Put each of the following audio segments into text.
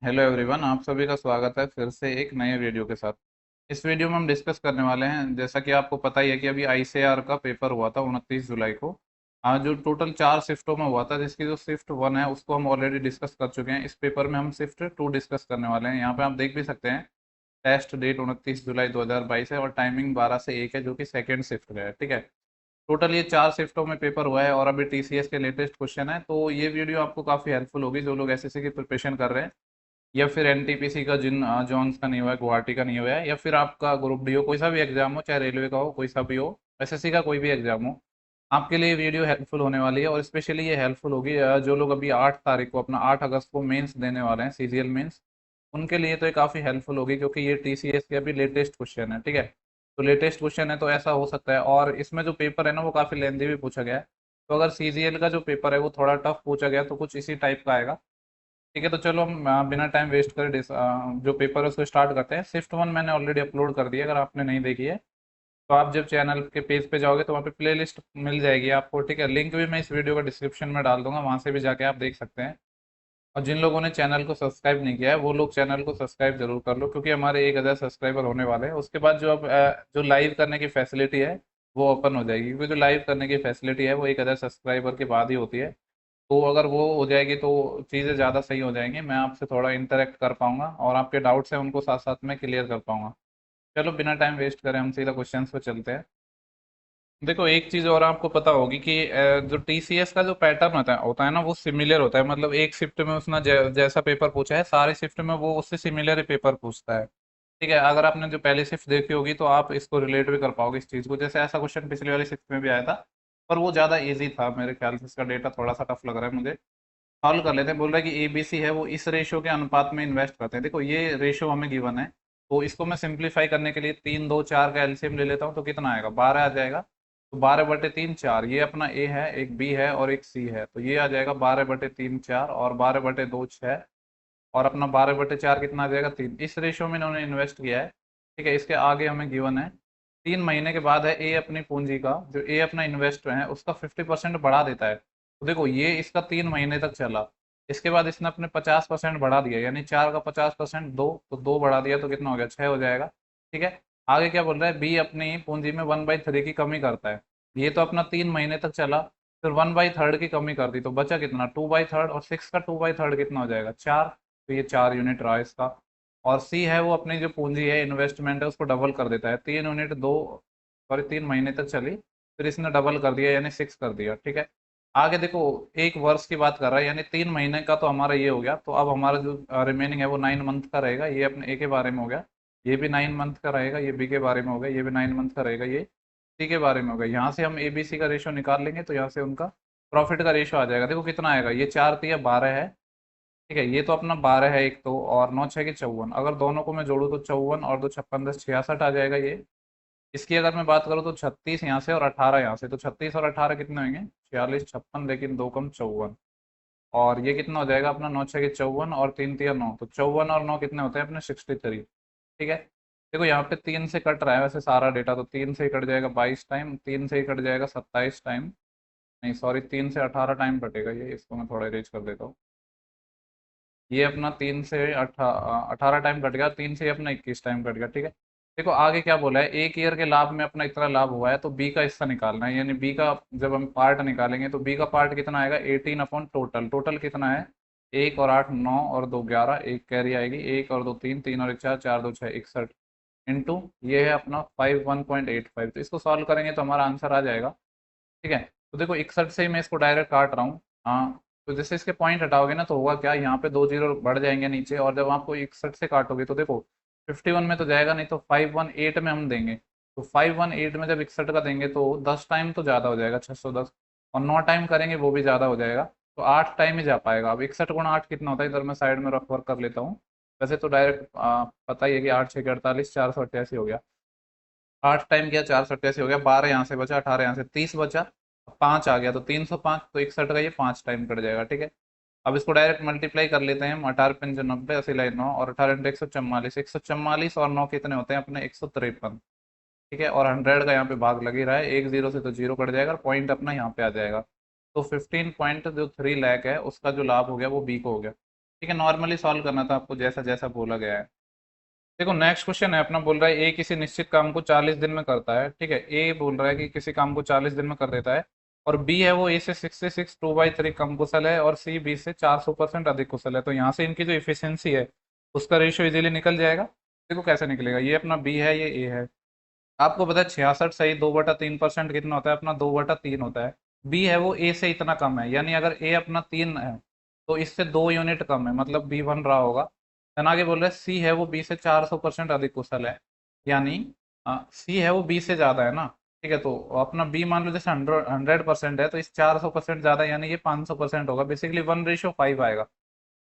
Hello everyone, आप सभी का स्वागत है फिर से एक नए वीडियो के साथ। इस वीडियो में हम डिस्कस करने वाले हैं, जैसा कि आपको पता ही है कि अभी आईसीएआर का पेपर हुआ था 29 जुलाई को। आज जो टोटल 4 शिफ्टों में हुआ था, जिसकी जो शिफ्ट 1 है उसको हम ऑलरेडी डिस्कस कर चुके हैं। इस पेपर में हम शिफ्ट 2 डिस्कस करने वाले हैं। यहाँ पे आप देख भी सकते हैं, टेस्ट डेट 29 जुलाई 2022 है और टाइमिंग 12 से 1 है, जो कि सेकेंड शिफ्ट है। ठीक है, टोटल ये 4 शिफ्टों में पेपर हुआ है और अभी टीसीएस के लेटेस्ट क्वेश्चन है। तो ये वीडियो आपको काफ़ी हेल्पफुल होगी जो लोग एसएससी की प्रिपरेशन कर रहे हैं, या फिर एनटीपीसी का, जिन जॉन्स का नहीं हुआ है, गुवाहाटी का नहीं हुआ है, या फिर आपका ग्रुप डी हो, कोई सा भी एग्जाम हो, चाहे रेलवे का हो, कोई सा भी हो, एसएससी का कोई भी एग्जाम हो, आपके लिए वीडियो हेल्पफुल होने वाली है। और स्पेशली ये हेल्पफुल होगी जो लोग अभी 8 तारीख को, अपना 8 अगस्त को मेंस देने वाले हैं, सीजीएल मेंस, उनके लिए तो ये काफ़ी हेल्पफुल होगी, क्योंकि ये टीसीएस के अभी लेटेस्ट क्वेश्चन है। ठीक है, तो लेटेस्ट क्वेश्चन है तो ऐसा हो सकता है, और इसमें जो पेपर है ना वो काफ़ी लेंदी भी पूछा गया है। तो अगर सीजीएल का जो पेपर है वो थोड़ा टफ पूछा गया तो कुछ इसी टाइप का आएगा। ठीक है, तो चलो हम बिना टाइम वेस्ट करे जो पेपर है उसको स्टार्ट करते हैं। शिफ्ट 1 मैंने ऑलरेडी अपलोड कर दिया, अगर आपने नहीं देखी है तो आप जब चैनल के पेज पे जाओगे तो वहाँ पे प्लेलिस्ट मिल जाएगी आपको। ठीक है, लिंक भी मैं इस वीडियो का डिस्क्रिप्शन में डाल दूंगा, वहाँ से भी जाके आप देख सकते हैं। और जिन लोगों ने चैनल को सब्सक्राइब नहीं किया है वो लोग चैनल को सब्सक्राइब जरूर कर लो, क्योंकि हमारे 1,000 सब्सक्राइबर होने वाले हैं। उसके बाद जो अब जो लाइव करने की फैसिलिटी है वो ओपन हो जाएगी, क्योंकि जो लाइव करने की फैसिलिटी है वो 1,000 सब्सक्राइबर के बाद ही होती है। तो अगर वो हो जाएगी तो चीज़ें ज़्यादा सही हो जाएंगी, मैं आपसे थोड़ा इंटरेक्ट कर पाऊंगा और आपके डाउट्स हैं उनको साथ साथ में क्लियर कर पाऊंगा। चलो बिना टाइम वेस्ट करें हम सीधा क्वेश्चंस पे चलते हैं। देखो, एक चीज़ और आपको पता होगी कि जो टीसीएस का जो पैटर्न होता है ना, वो सिमिलर होता है। मतलब एक शिफ्ट में उसने जैसा पेपर पूछा है, सारे शिफ्ट में वो उससे सिमिलर ही पेपर पूछता है। ठीक है, अगर आपने जो पहली शिफ्ट देखी होगी तो आप इसको रिलेट भी कर पाओगे इस चीज़ को। जैसे ऐसा क्वेश्चन पिछली वाली शिफ्ट में भी आया था, पर वो ज़्यादा इजी था मेरे ख्याल से। इसका डेटा थोड़ा सा टफ लग रहा है मुझे। सॉल्व कर लेते हैं। बोल रहा है कि एबीसी है वो इस रेशियो के अनुपात में इन्वेस्ट करते हैं। देखो, ये रेशियो हमें गिवन है, तो इसको मैं सिंप्लीफाई करने के लिए 3, 2, 4 का एलसीएम ले लेता हूँ, तो कितना आएगा, 12 आ जाएगा। तो 12/3 4, ये अपना ए है, एक बी है और एक सी है, तो ये आ जाएगा 12/3 4, और 12/2 6, और अपना 12/4 कितना आ जाएगा, 3। इस रेशियो में इन्होंने इन्वेस्ट किया है। ठीक है, इसके आगे हमें गिवन है 3 महीने के बाद है ए अपनी पूंजी का, जो ए अपना इन्वेस्ट है उसका 50% बढ़ा देता है। तो देखो, ये इसका 3 महीने तक चला, इसके बाद इसने अपने 50% बढ़ा दिया, यानी 4 का 50% 2, तो 2 बढ़ा दिया तो कितना हो गया, 6 हो जाएगा। ठीक है, आगे क्या बोल रहा है, बी अपनी पूंजी में 1/3 की कमी करता है। ये तो अपना 3 महीने तक चला, फिर 1/3 की कमी कर दी, तो बचा कितना, 2/3, और 6 का 2/3 कितना हो जाएगा, 4। तो ये 4 यूनिट रहा इसका। और सी है वो अपनी जो पूंजी है, इन्वेस्टमेंट है, उसको डबल कर देता है। 3 यूनिट दो, सॉरी 3 महीने तक चली, फिर इसने डबल कर दिया यानी 6 कर दिया। ठीक है, आगे देखो, एक वर्ष की बात कर रहा है, यानी 3 महीने का तो हमारा ये हो गया। तो अब हमारा जो रिमेनिंग है वो 9 मंथ का रहेगा। ये अपने ए के बारे में हो गया, ये भी 9 मंथ का रहेगा, ये बी के बारे में हो गया, ये भी 9 मंथ का रहेगा, ये सी के बारे में हो गया। यहाँ से हम ए बी सी का रेशियो निकाल लेंगे, तो यहाँ से उनका प्रॉफिट का रेशियो आ जाएगा। देखो कितना आएगा, ये 4 3 12 है। ठीक है, ये तो अपना 12 है एक तो, और 9 6 54, अगर दोनों को मैं जोड़ूँ तो 54, और 2 56 10 66 आ जाएगा ये। इसकी अगर मैं बात करूँ तो 36 यहाँ से और 18 यहाँ से, तो 36 और 18 कितने होंगे, 46 56, लेकिन 2 कम 54। और ये कितना हो जाएगा अपना, 9 6 54, और 3 3 9, तो 54 और 9 कितने होते हैं अपने, 63। ठीक है, देखो यहाँ पे 3 से कट रहा है वैसे सारा डेटा, तो 3 से ही कट जाएगा 22 टाइम, 3 से ही कट जाएगा 27 टाइम, नहीं सॉरी 3 से 18 टाइम कटेगा ये, इसको मैं थोड़ा इरेज कर देता हूँ। ये अपना 3 से 18 टाइम कट गया, 3 से अपना 21 टाइम कट गया। ठीक है, देखो आगे क्या बोला है, एक ईयर के लाभ में अपना इतना लाभ हुआ है, तो बी का हिस्सा निकालना है। यानी बी का जब हम पार्ट निकालेंगे तो बी का पार्ट कितना आएगा, 18 अपॉन टोटल। टोटल कितना है, 1 और 8 9, और 2 11, एक कैरी आएगी, 1 और 2 3, 3 और 1 4, 4 2 6 61, इंटू ये है अपना 51.85। तो इसको सॉल्व करेंगे तो हमारा आंसर आ जाएगा। ठीक है, तो देखो 61 से ही मैं इसको डायरेक्ट काट रहा हूँ। हाँ, तो जैसे इसके पॉइंट हटाओगे ना तो होगा क्या, यहाँ पे 2 जीरो बढ़ जाएंगे नीचे, और जब आपको 61 से काटोगे तो देखो 51 में तो जाएगा नहीं, तो 518 में हम देंगे। तो 518 में जब 61 का देंगे तो 10 टाइम तो ज़्यादा हो जाएगा, 610, और 9 टाइम करेंगे वो भी ज़्यादा हो जाएगा, तो 8 टाइम ही जा पाएगा। अब 61 × 8 कितना होता है, इधर मैं साइड में रफ वर्क कर लेता हूँ। वैसे तो डायरेक्ट पता ही है कि 8 6 48, 488 हो गया। 8 टाइम किया, 488 हो गया, 12 यहाँ से बचा, 18 यहाँ से, 30 बचा, 5 आ गया, तो 305, तो 61 का ये 5 टाइम कट जाएगा। ठीक है, अब इसको डायरेक्ट मल्टीप्लाई कर लेते हैं, 18 × 5 = 90, 80 9, और 18 × 144, 144 और 9 कितने होते हैं अपने, 153। ठीक है, और 100 का यहाँ पे भाग लग ही रहा है, एक जीरो से तो जीरो कट जाएगा, पॉइंट अपना यहाँ पे आ जाएगा। तो 15.3 लाख है उसका जो लाभ हो गया वो बी को हो गया। ठीक है, नॉर्मली सॉल्व करना था आपको जैसा जैसा बोला गया है। देखो नेक्स्ट क्वेश्चन है अपना, बोल रहा है ए किसी निश्चित काम को 40 दिन में करता है। ठीक है, ए बोल रहा है कि किसी काम को 40 दिन में कर देता है, और बी है वो ए से 66 2/3 कम कुशल है, और सी बी से 400% अधिक कुशल है। तो यहाँ से इनकी जो इफिशियंसी है उसका रेशियो इजीली निकल जाएगा। देखो कैसे निकलेगा, ये अपना बी है, ये ए है। आपको पता है 66 सही 2/3% कितना होता है, अपना 2/3 होता है। बी है वो ए से इतना कम है, यानी अगर ए अपना 3 है तो इससे 2 यूनिट कम है, मतलब बी बन रहा होगा। देन आगे बोल रहे हैं सी है वो बी से 400% अधिक कुशल है, यानी सी है वो बी से ज़्यादा है ना। ठीक है, तो अपना बी मान लो जैसे 100% है, तो इस 400% ज़्यादा, यानी ये 500% होगा। बेसिकली 1:5 आएगा।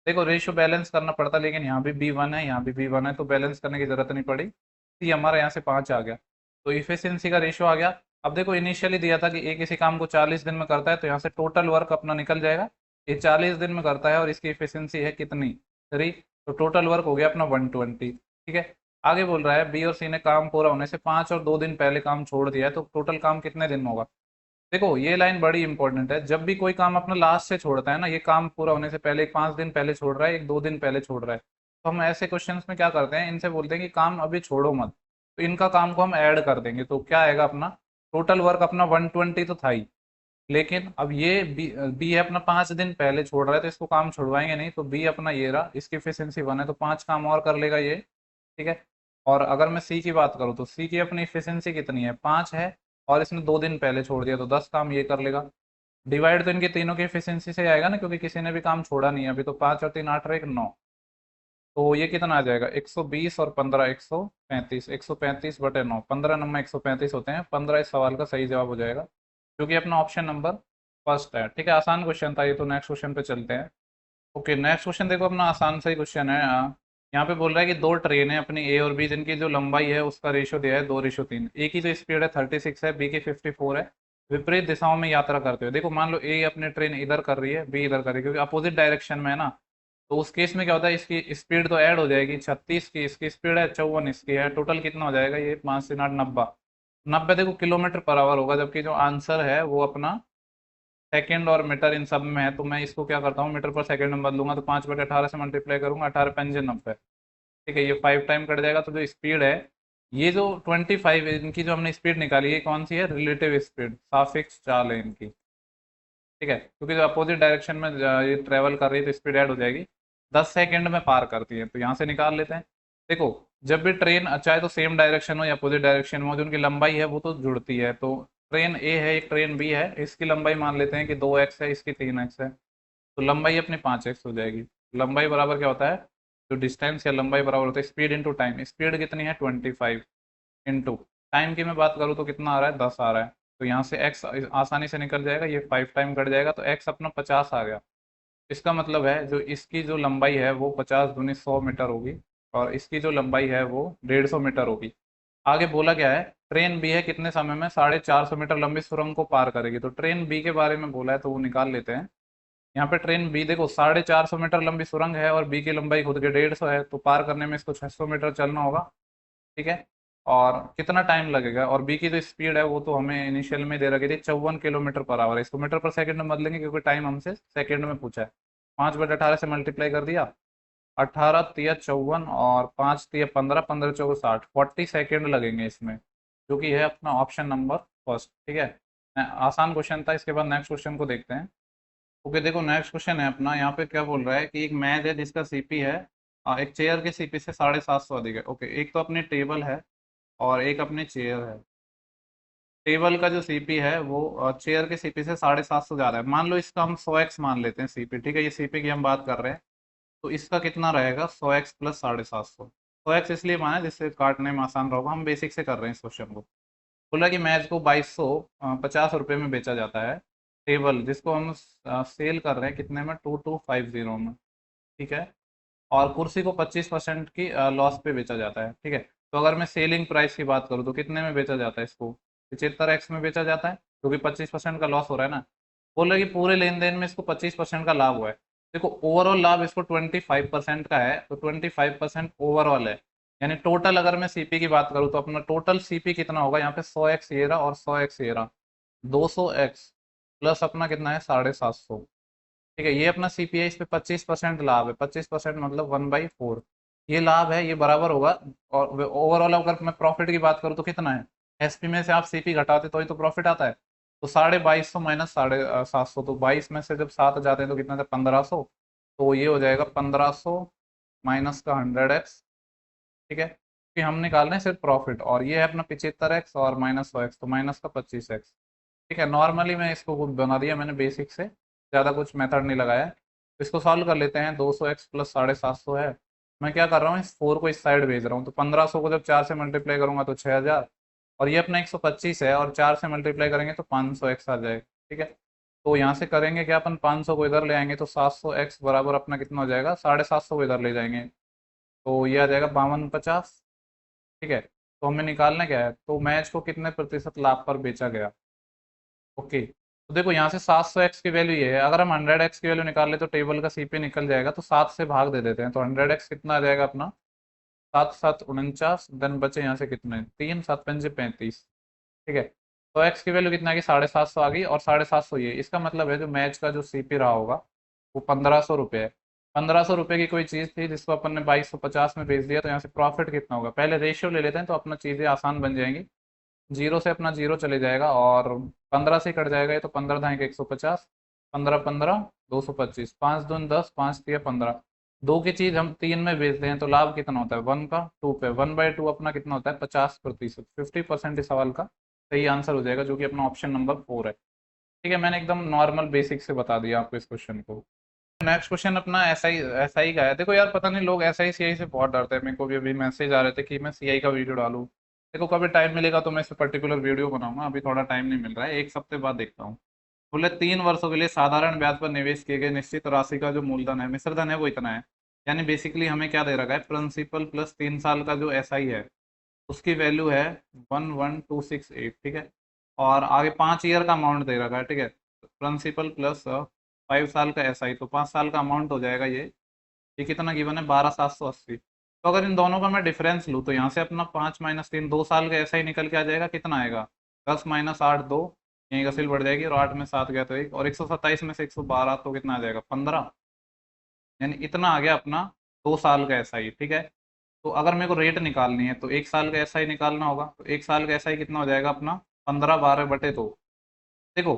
देखो रेशियो बैलेंस करना पड़ता, लेकिन यहाँ भी बी वन है, यहाँ भी बी वन है, तो बैलेंस करने की जरूरत नहीं पड़ी। सी हमारा यहाँ से 5 आ गया, तो इफिशियंसी का रेशियो आ गया। अब देखो इनिशियली दिया था कि ए किसी काम को 40 दिन में करता है, तो यहाँ से टोटल वर्क अपना निकल जाएगा। ये 40 दिन में करता है और इसकी इफिशियंसी है कितनी, 3, तो टोटल वर्क हो गया अपना 120। ठीक है, आगे बोल रहा है बी और सी ने काम पूरा होने से 5 और 2 दिन पहले काम छोड़ दिया है, तो टोटल काम कितने दिन में होगा। देखो ये लाइन बड़ी इंपॉर्टेंट है, जब भी कोई काम अपना लास्ट से छोड़ता है ना, ये काम पूरा होने से पहले एक 5 दिन पहले छोड़ रहा है, एक 2 दिन पहले छोड़ रहा है, तो हम ऐसे क्वेश्चंस में क्या करते हैं, इनसे बोलते हैं कि काम अभी छोड़ो मत, तो इनका काम को हम ऐड कर देंगे। तो क्या आएगा अपना, टोटल वर्क अपना 120 तो था ही, लेकिन अब ये बी है अपना 5 दिन पहले छोड़ रहा है, तो इसको काम छुड़वाएंगे नहीं, तो बी अपना ये रहा, इसकी एफिशिएंसी 1 है, तो 5 काम और कर लेगा ये। ठीक है, और अगर मैं सी की बात करूँ तो सी की अपनी एफिशिएंसी कितनी है, 5 है, और इसने 2 दिन पहले छोड़ दिया, तो 10 काम ये कर लेगा। डिवाइड तो इनके तीनों की एफिशिएंसी से आएगा ना, क्योंकि किसी ने भी काम छोड़ा नहीं है अभी, तो 5 और 3 8 और 1 9, तो ये कितना आ जाएगा, 120 और 15 135, 135/9, 15 नंबर 135 होते हैं, 15 इस सवाल का सही जवाब हो जाएगा, जो कि अपना ऑप्शन नंबर फर्स्ट है। ठीक है, आसान क्वेश्चन था ये, तो नेक्स्ट क्वेश्चन पे चलते हैं। ओके, नेक्स्ट क्वेश्चन देखो अपना आसान सा ही क्वेश्चन है। यहाँ पे बोल रहा है कि दो ट्रेन है अपनी ए और बी, जिनकी जो लंबाई है उसका रेशियो दिया है 2:3। ए की जो स्पीड है 36 है, बी की 54 है, विपरीत दिशाओं में यात्रा करते हुए। देखो मान लो ए अपनी ट्रेन इधर कर रही है, बी इधर कर रही है, क्योंकि अपोजिट डायरेक्शन में है ना, तो उस केस में क्या होता है, इसकी स्पीड तो ऐड हो जाएगी, 36 की इसकी स्पीड है, 54 इसकी है, टोटल कितना हो जाएगा ये, 5 3 8 90। 90 देखो किलोमीटर पर आवर होगा, जबकि जो आंसर है वो अपना सेकंड और मीटर इन सब में है, तो मैं इसको क्या करता हूँ, मीटर पर सेकंड में बदलूंगा, तो 5/18 से मल्टीप्लाई करूंगा, 18×5 = 90। ठीक है, ये 5 टाइम कट जाएगा, तो जो स्पीड है, ये जो 25 इनकी जो हमने स्पीड निकाली है, कौन सी है, रिलेटिव स्पीड, सापेक्ष चाल है इनकी। ठीक है, क्योंकि जो अपोजिट डायरेक्शन में ये ट्रेवल कर रही है, तो स्पीड ऐड हो जाएगी, 10 सेकंड में पार करती है, तो यहाँ से निकाल लेते हैं। देखो जब भी ट्रेन चाहे तो सेम डायरेक्शन हो या अपोजिट डायरेक्शन में हो, जो उनकी लंबाई है वो तो जुड़ती है। तो ट्रेन ए है, एक ट्रेन बी है, इसकी लंबाई मान लेते हैं कि 2x है, इसकी 3x है, तो लंबाई अपनी 5x हो जाएगी। लंबाई बराबर क्या होता है, जो डिस्टेंस या लंबाई बराबर होता है स्पीड इंटू टाइम। स्पीड कितनी है 25, इंटू टाइम की मैं बात करूँ तो कितना आ रहा है, 10 आ रहा है, तो यहाँ से x आसानी से निकल जाएगा, ये 5 टाइम कट जाएगा, तो x अपना 50 आ गया। इसका मतलब है जो इसकी जो लंबाई है वो 50 × 100 मीटर होगी, और इसकी जो लंबाई है वो 150 मीटर होगी। आगे बोला क्या है, ट्रेन बी है कितने समय में 450 मीटर लंबी सुरंग को पार करेगी, तो ट्रेन बी के बारे में बोला है, तो वो निकाल लेते हैं। यहाँ पे ट्रेन बी देखो 450 मीटर लंबी सुरंग है, और बी की लंबाई खुद के 150 है, तो पार करने में इसको 600 मीटर चलना होगा। ठीक है, और कितना टाइम लगेगा, और बी की जो स्पीड है वो तो हमें इनिशियल में दे रखी थी 54 किलोमीटर पर आवर, इसको मीटर पर सेकंड में बदलेंगे क्योंकि टाइम हमसे सेकंड में पूछा है। 5/18 से मल्टीप्लाई कर दिया, 18 × 3 = 54, और 5 × 3 = 15, 15 × 4 = 60, 40 सेकेंड लगेंगे इसमें, जो कि है अपना ऑप्शन नंबर फर्स्ट। ठीक है, आसान क्वेश्चन था। इसके बाद नेक्स्ट क्वेश्चन को देखते हैं। ओके, देखो नेक्स्ट क्वेश्चन है अपना, यहाँ पे क्या बोल रहा है कि एक मैच है जिसका सीपी है एक चेयर के सीपी से 750 अधिक है। ओके, एक तो अपनी टेबल है और एक अपनी चेयर है। टेबल का जो सीपी है वो चेयर के सीपी से 750 ज़्यादा है, मान लो इसका हम 100x मान लेते हैं सीपी। ठीक है, ये सीपी की हम बात कर रहे हैं, तो इसका कितना रहेगा, 100x प्लस 750। 100x इसलिए माना जिससे काटने में आसान रहोगा, हम बेसिक से कर रहे हैं इस क्वेश्चन को। बोला कि मैच को 2250 रुपये में बेचा जाता है, टेबल जिसको हम सेल कर रहे हैं कितने में, 2250 में। ठीक है, और कुर्सी को 25% की लॉस पे बेचा जाता है। ठीक है, तो अगर मैं सेलिंग प्राइस की बात करूँ तो कितने में बेचा जाता है इसको, 75x में बेचा जाता है, क्योंकि 25% का लॉस हो रहा है ना। बोल रहा है कि पूरे लेन देन में इसको 25% का लाभ हुआ है। देखो ओवरऑल लाभ इसको 25% का है, तो 25% ओवरऑल है, यानी टोटल अगर मैं सीपी की बात करूँ तो अपना टोटल सीपी कितना होगा, यहाँ पे 100x ये रहा और 100x ये रहा, 200x प्लस अपना कितना है 750। ठीक है, ये अपना सीपीआई इस पे 25% लाभ है, 25% मतलब 1/4 ये लाभ है, ये बराबर होगा। और ओवरऑल अगर मैं प्रॉफिट की बात करूँ तो कितना है, एसपी में से आप सीपी घटाते तो ही तो प्रॉफिट आता है। तो 2250 माइनस 750, तो 22 में से जब 7 जाते हैं तो कितना था, 1500। तो ये हो जाएगा 1500 माइनस का 100x। ठीक है, कि हम निकाल रहे हैं सिर्फ प्रॉफिट, और ये है अपना 75x और माइनस 100x, तो माइनस का 25x। ठीक है, नॉर्मली मैं इसको खुद बना दिया मैंने बेसिक से, ज़्यादा कुछ मेथड नहीं लगाया है। तो इसको सॉल्व कर लेते हैं। 200x प्लस 750 है। मैं क्या कर रहा हूँ, इस 4 को इस साइड भेज रहा हूँ, तो 1500 को जब 4 से मल्टीप्लाई करूंगा तो 6000, और ये अपना 125 है और 4 से मल्टीप्लाई करेंगे तो 500x आ जाएगा। ठीक है, तो यहाँ से करेंगे क्या, अपन 500 को इधर ले आएंगे तो 700x बराबर अपना कितना हो जाएगा, 750 को इधर ले जाएंगे तो ये आ जाएगा 5250। ठीक है, तो हमें निकालना क्या है, तो मैच को कितने प्रतिशत लाभ पर बेचा गया। ओके, तो देखो यहाँ से 700x की वैल्यू ये है, अगर हम 100x की वैल्यू निकाल ले तो टेबल का सीपी निकल जाएगा, तो 7 से भाग दे देते हैं, तो 100x कितना आ जाएगा अपना, 7 7 49, देन बचे यहाँ से कितने, 3 7 5 35। ठीक है, तो x की वैल्यू कितना आ गई, 750 आ गई, और 750 ये, इसका मतलब है जो मैच का जो सीपी रहा होगा वो 1500 रुपये है। 1500 रुपये की कोई चीज़ थी जिसको अपन ने 2250 में बेच दिया, तो यहाँ से प्रॉफिट कितना होगा, पहले रेशियो ले लेते हैं तो अपना चीज़ें आसान बन जाएंगी। जीरो से अपना जीरो चले जाएगा, और 15 से कट जाएगा, ये तो 15 धाएँ 150, 15 15 225, 5 दूनी 10, 5 3 15। दो की चीज हम तीन में बेचते हैं तो लाभ कितना होता है, 1 का 2 पे, 1/2 अपना कितना होता है, 50%, 50% इस सवाल का सही आंसर हो जाएगा, जो कि अपना ऑप्शन नंबर 4 है। ठीक है, मैंने एकदम नॉर्मल बेसिक से बता दिया आपको इस क्वेश्चन को। नेक्स्ट क्वेश्चन अपना एसआई का है। देखो यार, पता नहीं लोग एसआई सीआई से बहुत डरते हैं, मेरे को भी अभी मैसेज आ रहे थे कि मैं सीआई का वीडियो डालूं। देखो कभी टाइम मिलेगा तो मैं इस पर्टिकुलर वीडियो बनाऊंगा, अभी थोड़ा टाइम नहीं मिल रहा है, 1 हफ्ते बाद देखता हूँ। बोले 3 वर्षों के लिए साधारण ब्याज पर निवेश किए गए निश्चित राशि का जो मूलधन है, मिश्रधन है, वो इतना है। यानी बेसिकली हमें क्या दे रखा है, प्रिंसिपल प्लस 3 साल का जो एसआई है उसकी वैल्यू है 11268। ठीक है, और आगे 5 ईयर का अमाउंट दे रखा है। ठीक है, प्रिंसिपल प्लस 5 साल का एसआई, तो 5 साल का अमाउंट हो जाएगा ये कितना गिवन है, 12780। तो अगर इन दोनों का मैं डिफरेंस लूँ तो यहाँ से अपना 5 - 3 2 साल का एसआई निकल के आ जाएगा, कितना आएगा, 10 - 8 2, यहीं का सिल बढ़ जाएगी, और 8 में 7 गया तो 1, और 127 में से 112 तो कितना आ जाएगा, 15। यानी इतना आ गया अपना 2 साल का एसआई। ठीक है, तो अगर मेरे को रेट निकालनी है तो 1 साल का एसआई निकालना होगा, तो 1 साल का एसआई कितना हो जाएगा अपना, 15 12/2। देखो,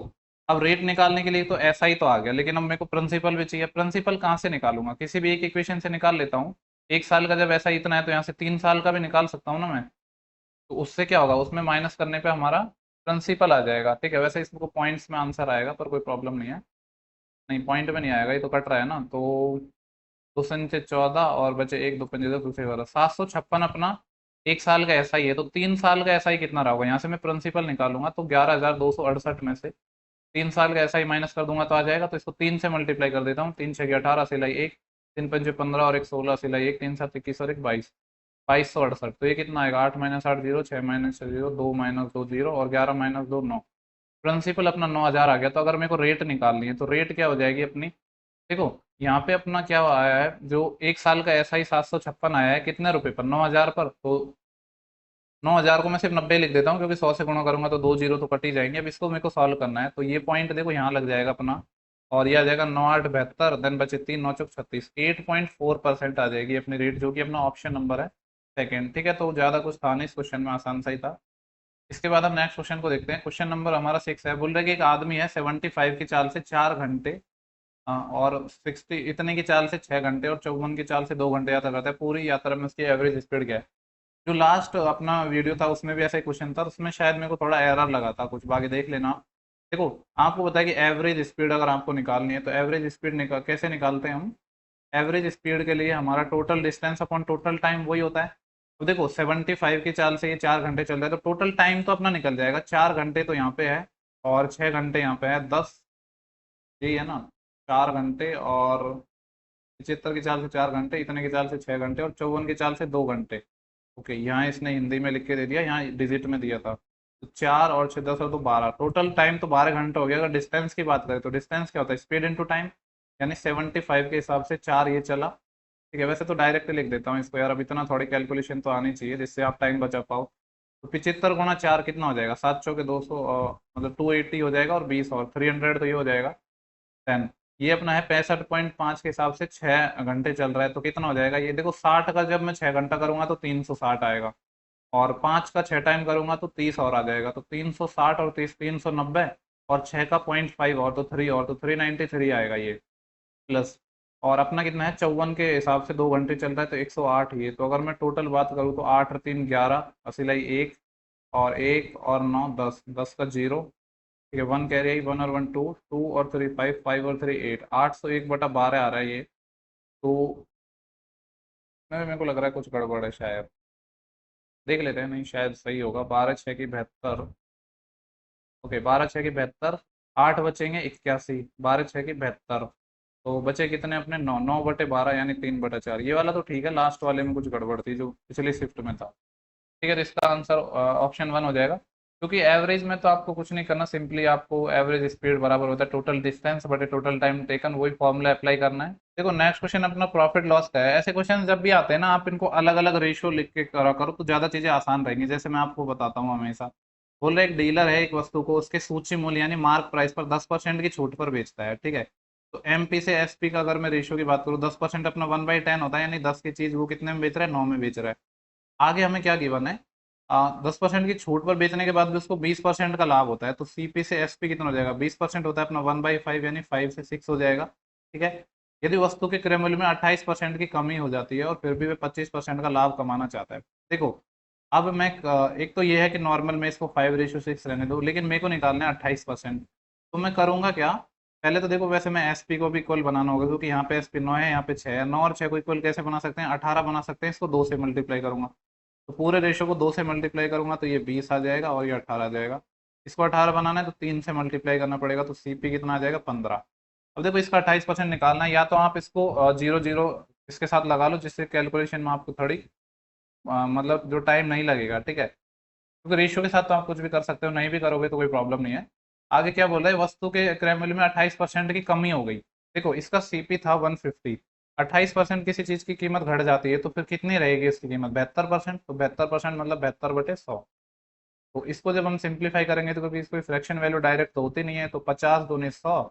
अब रेट निकालने के लिए तो एसआई तो आ गया, लेकिन अब मेरे को प्रिंसिपल भी चाहिए। प्रिंसिपल कहाँ से निकालूंगा, किसी भी एक इक्वेशन से निकाल लेता हूँ। 1 साल का जब ऐसा इतना है तो यहाँ से 3 साल का भी निकाल सकता हूँ ना मैं। तो उससे क्या होगा, उसमें माइनस करने पे हमारा प्रिंसिपल आ जाएगा। ठीक है, वैसे इसको पॉइंट्स में आंसर आएगा पर कोई प्रॉब्लम नहीं है। नहीं, पॉइंट में नहीं आएगा, ये तो कट रहा है ना, तो 2 से 14 और बचे 1 2 5 10 दूसरे वाला 756 अपना 1 साल का ऐसा ही है। तो 3 साल का ऐसा ही कितना रहा होगा, यहाँ से मैं प्रिंसिपल निकालूंगा तो 11268 में से 3 साल का ऐसा ही माइनस कर दूंगा तो आ जाएगा। तो इसको 3 से मल्टीप्लाई कर देता हूँ, 3 6 18 सिलाई 1, 3 5 15 और 1 16 सिलाई 1, 3 7 21 और 1 22, 2268। तो ये कितना आएगा, 8 - 8 0, 6 - 6 0, 2 - 2 0 और 11 - 2 9। प्रिंसिपल अपना 9000 आ गया। तो अगर मेरे को रेट निकालनी है तो रेट क्या हो जाएगी अपनी, देखो यहाँ पे अपना क्या आया है, जो 1 साल का एस आई 756 आया है कितने रुपए पर, 9000 पर। तो 9000 को मैं सिर्फ 90 लिख देता हूँ, क्योंकि 100 से गुणा करूंगा तो 2 जीरो तो कट ही जाएंगे। अब इसको मेरे को सॉल्व करना है, तो ये पॉइंट देखो यहाँ लग जाएगा अपना, और ये आ जाएगा 9 8 72, देन बचे 3 9 4 36, 8.4% आ जाएगी अपनी रेट, जो कि अपना ऑप्शन नंबर है सेकेंड। ठीक है, तो ज़्यादा कुछ था नहीं इस क्वेश्चन में, आसान सा ही था। इसके बाद हम नेक्स्ट क्वेश्चन को देखते हैं। क्वेश्चन नंबर हमारा 6 है। बोल रहे कि एक आदमी है 75 की चाल से 4 घंटे, हाँ, और 60 इतने की चाल से 6 घंटे, और 54 की चाल से 2 घंटे यात्रा करता है। पूरी यात्रा में उसकी एवरेज स्पीड क्या है। जो लास्ट अपना वीडियो था उसमें भी ऐसा ही क्वेश्चन था, तो उसमें शायद मेरे को थोड़ा एरर लगा था कुछ, बाकी देख लेना। देखो, आपको पता है कि एवरेज स्पीड अगर आपको निकालनी है तो एवरेज स्पीड कैसे निकालते हैं हम। एवरेज स्पीड के लिए हमारा total distance upon total time वही होता है। तो देखो 75 की चाल से ये 4 घंटे चल रहा है, तो टोटल टाइम तो अपना निकल जाएगा। 4 घंटे तो यहाँ पे है और 6 घंटे यहाँ पे है, 10, यही है ना, 4 घंटे और 75 की चाल से 4 घंटे, इतने की चाल से 6 घंटे, और 54 की चाल से 2 घंटे। ओके, यहाँ इसने हिंदी में लिख के दे दिया, यहाँ डिजिट में दिया था। तो 4 और 6 10 और 2 12, टोटल टाइम तो 12 घंटे हो गया। अगर डिस्टेंस की बात करें तो डिस्टेंस क्या होता है, स्पीड इंटू टाइम। यानी 75 के हिसाब से 4 ये चला। ठीक है, वैसे तो डायरेक्ट लिख देता हूँ इसको यार, अब इतना थोड़ी कैलकुलेशन तो आनी चाहिए जिससे आप टाइम बचा पाओ। तो 75 × 4 कितना हो जाएगा, 7 चौके 200, मतलब 280 हो जाएगा, और 20 और 300 तो ये हो जाएगा 10। ये अपना है 65.5 के हिसाब से 6 घंटे चल रहा है, तो कितना हो जाएगा ये देखो, 60 का जब मैं 6 घंटा करूंगा तो 360 आएगा, और 5 का 6 टाइम करूंगा तो 30 और आ जाएगा, तो 360 और 30 390, और 6 का 0.5 और तो 3 और तो 393 आएगा ये प्लस। और अपना कितना है 54 के हिसाब से 2 घंटे चल रहा है तो 108 ये, तो अगर मैं टोटल बात करूँ तो 8 और 3 11, असिलाई 1 और 1 और 9 10, 10 का 0, ठीक है, 1 कैरी आई, 1 और 1 2, 2 और 3 5, 5 और 3 8, 801/12 आ रहा है ये। तो मेरे को लग रहा है कुछ गड़बड़ है शायद, देख लेते हैं, नहीं शायद सही होगा। 12×6 की 72, ओके 12×6 की 72, 8 बचेंगे 81, 12×6 की 72, तो बचे कितने अपने 9, 9/12 यानी 3/4, ये वाला तो ठीक है, लास्ट वाले में कुछ गड़बड़ थी जो पिछली शिफ्ट में था। ठीक है, तो इसका आंसर ऑप्शन 1 हो जाएगा, क्योंकि एवरेज में तो आपको कुछ नहीं करना, सिंपली आपको एवरेज स्पीड बराबर होता है टोटल डिस्टेंस बटे टोटल टाइम टेकन, वही फॉर्मूला अप्लाई करना है। देखो नेक्स्ट क्वेश्चन अपना प्रॉफिट लॉस का है। ऐसे क्वेश्चन जब भी आते हैं ना, आप इनको अलग अलग रेशियो लिख के करा करो तो ज़्यादा चीज़ें आसान रहेंगी। जैसे मैं आपको बताता हूँ हमेशा, बोल रहे एक डीलर है एक वस्तु को उसके सूची मूल्य यानी मार्क प्राइस पर 10% की छूट पर बेचता है, ठीक है। तो एमपी से एसपी का अगर मैं रेशियो की बात करूँ, 10% अपना 1/10 होता है, यानी 10 की चीज़ वो कितने में बेच रहा है, 9 में बेच रहा है। आगे हमें क्या गिवन है, 10% की छूट पर बेचने के बाद भी उसको 20% का लाभ होता है, तो सीपी से एसपी कितना हो जाएगा, 20% होता है अपना 1/5 यानी 5 से 6 हो जाएगा, ठीक है। यदि वस्तु के क्रय मूल्य में 28% की कमी हो जाती है और फिर भी वे 25% का लाभ कमाना चाहता है। देखो अब मैं एक तो ये है कि नॉर्मल में इसको 5:6 रहने दो, लेकिन मेरे को निकालना है 28%, तो मैं करूंगा क्या, पहले तो देखो वैसे मैं एसपी को भी इक्वल बनाना होगा, क्योंकि यहाँ पे एसपी 9 है, यहाँ पे 6 है, 9 और 6 को इक्वल कैसे बना सकते हैं, 18 बना सकते हैं, इसको 2 से मल्टीप्लाई करूंगा, तो पूरे रेशो को 2 से मल्टीप्लाई करूंगा तो ये 20 आ जाएगा और ये 18 आ जाएगा। इसको 18 बनाना है तो 3 से मल्टीप्लाई करना पड़ेगा, तो सीपी कितना आ जाएगा 15। अब देखो इसका 28% निकालना है, या तो आप इसको 0 0 इसके साथ लगा लो, जिससे कैलकुलेशन में आपको थोड़ी मतलब जो टाइम नहीं लगेगा, ठीक है, क्योंकि रेशियो के साथ तो आप कुछ भी कर सकते हो, नहीं भी करोगे तो कोई प्रॉब्लम नहीं है। आगे क्या बोल रहा है, वस्तु के क्रय मूल्य में 28% की कमी हो गई। देखो इसका सीपी था 150, 28% किसी चीज की कीमत घट जाती है तो फिर कितनी रहेगी इसकी कीमत, 72%, तो 72% मतलब 72/100। तो इसको जब हम सिंप्लीफाई करेंगे तो क्योंकि इसको फ्रैक्शन वैल्यू डायरेक्ट तो होती नहीं है, तो 50×2 = 100,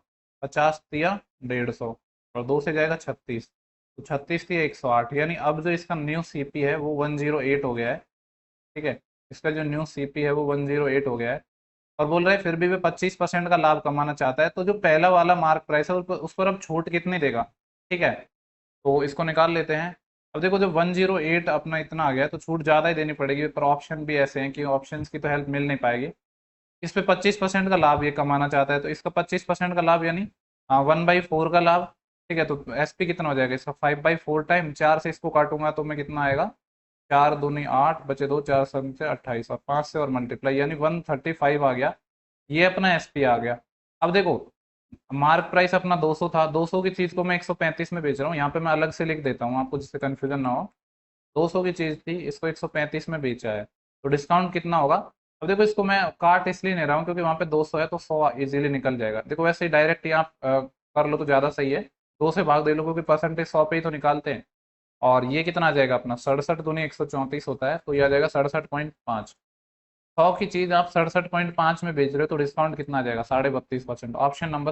50×3 = 150, और 2 से जाएगा 36, तो 36×3 = 108, यानी अब जो इसका न्यू सीपी है वो 108 हो गया है, ठीक है। इसका जो न्यू सीपी है वो 108 हो गया है, और बोल रहा है फिर भी वे 25% का लाभ कमाना चाहता है, तो जो पहला वाला मार्क प्राइस है उस पर अब छूट कितनी देगा, ठीक है। तो इसको निकाल लेते हैं। अब देखो जब 108 अपना इतना आ गया है, तो छूट ज़्यादा ही देनी पड़ेगी, पर ऑप्शन भी ऐसे हैं कि ऑप्शन की तो हेल्प मिल नहीं पाएगी। इस पे 25% का लाभ ये कमाना चाहता है, तो इसका 25% का लाभ यानी 1/4 का लाभ, ठीक है। तो एसपी कितना हो जाएगा इसका, 5/4 टाइम 4 से इसको काटूंगा तो मैं कितना आएगा, 4×2 = 8, बचे 2, 4×7 = 28, और 5 से और मल्टीप्लाई यानी 135 आ गया, ये अपना एसपी आ गया। अब देखो मार्क प्राइस अपना 200 था, 200 की चीज को मैं 135 में बेच रहा हूँ, यहाँ पे मैं अलग से लिख देता हूँ आपको जिससे कंफ्यूजन ना हो। 200 की चीज थी, इसको 135 में बेचा है, तो डिस्काउंट कितना होगा। अब देखो इसको मैं काट इसलिए नहीं रहा हूँ क्योंकि वहाँ पे 200 है तो 100 इजीली निकल जाएगा। देखो वैसे ही डायरेक्ट ही आप कर लो तो ज़्यादा सही है, 2 से भाग दे लो, क्योंकि परसेंटेज 100 पे ही तो निकालते हैं। और ये कितना आ जाएगा अपना, 67×134 होता है, तो ये आ जाएगा 67.5। 100 की चीज आप 67.5 में बेच रहे हो तो डिस्काउंट कितना आ जाएगा, 32.5%। ऑप्शन नंबर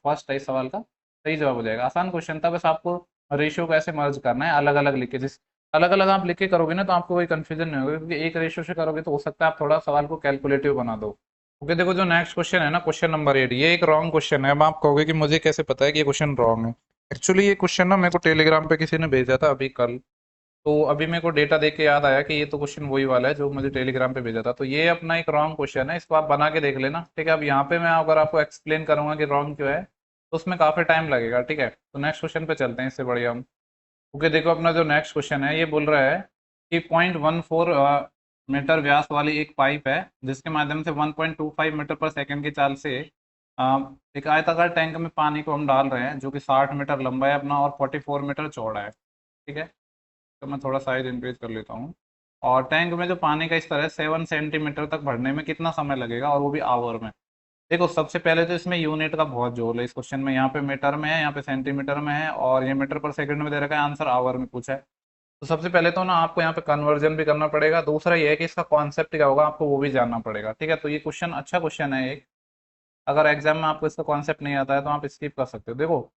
फर्स्ट है इस सवाल का सही जवाब हो जाएगा। आसान क्वेश्चन था, बस आपको रेशियो को ऐसे मर्ज करना है, अलग अलग लिख के, जिस अलग अलग आप लिख के करोगे ना तो आपको कोई कंफ्यूजन नहीं होगा, क्योंकि एक रेशियो से करोगे तो हो सकता है आप थोड़ा सवाल को कैलकुलेटिव बना दो। ओके देखो जो नेक्स्ट क्वेश्चन है ना, क्वेश्चन नंबर 8, ये एक रॉन्ग क्वेश्चन है। अब आप कहोगे कि मुझे कैसे पता है कि ये क्वेश्चन रॉन्ग है। एक्चुअली ये क्वेश्चन ना मेरे को टेलीग्राम पे किसी ने भेजा था अभी कल, तो अभी मेरे को डेटा देख के याद आया कि ये तो क्वेश्चन वही वाला है जो मुझे टेलीग्राम पे भेजा था, तो ये अपना एक रॉन्ग क्वेश्चन है, इसको आप बना के देख लेना, ठीक है। अब यहाँ पे मैं अगर आपको एक्सप्लेन करूंगा कि रॉन्ग क्यों है तो उसमें काफी टाइम लगेगा, ठीक है। तो नेक्स्ट क्वेश्चन पे चलते हैं, इससे बढ़िया हम। ओके देखो अपना जो नेक्स्ट क्वेश्चन है ये बोल रहा है कि 0.14 मीटर व्यास वाली एक पाइप है जिसके माध्यम से 1.25 मीटर पर सेकंड की चाल से एक आयताकार टैंक में पानी को हम डाल रहे हैं, जो कि 60 मीटर लंबा है अपना और 44 मीटर चौड़ा है, ठीक है। तो मैं थोड़ा साइज इंक्रीज कर लेता हूँ। और टैंक में जो पानी का स्तर है 7 सेंटीमीटर तक भरने में कितना समय लगेगा, और वो भी आवर में। देखो सबसे पहले तो इसमें यूनिट का बहुत जोर है इस क्वेश्चन में, यहाँ पे मीटर में है, यहाँ पे सेंटीमीटर में है, और ये मीटर पर सेकंड में दे रखा है, आंसर आवर में पूछा है। तो सबसे पहले तो ना आपको यहाँ पे कन्वर्जन भी करना पड़ेगा, दूसरा ये है कि इसका कॉन्सेप्ट क्या होगा आपको वो भी जानना पड़ेगा, ठीक है। तो ये क्वेश्चन अच्छा क्वेश्चन है एक, अगर एग्जाम में आपको इसका कॉन्सेप्ट नहीं आता है तो आप स्किप कर सकते हो। देखो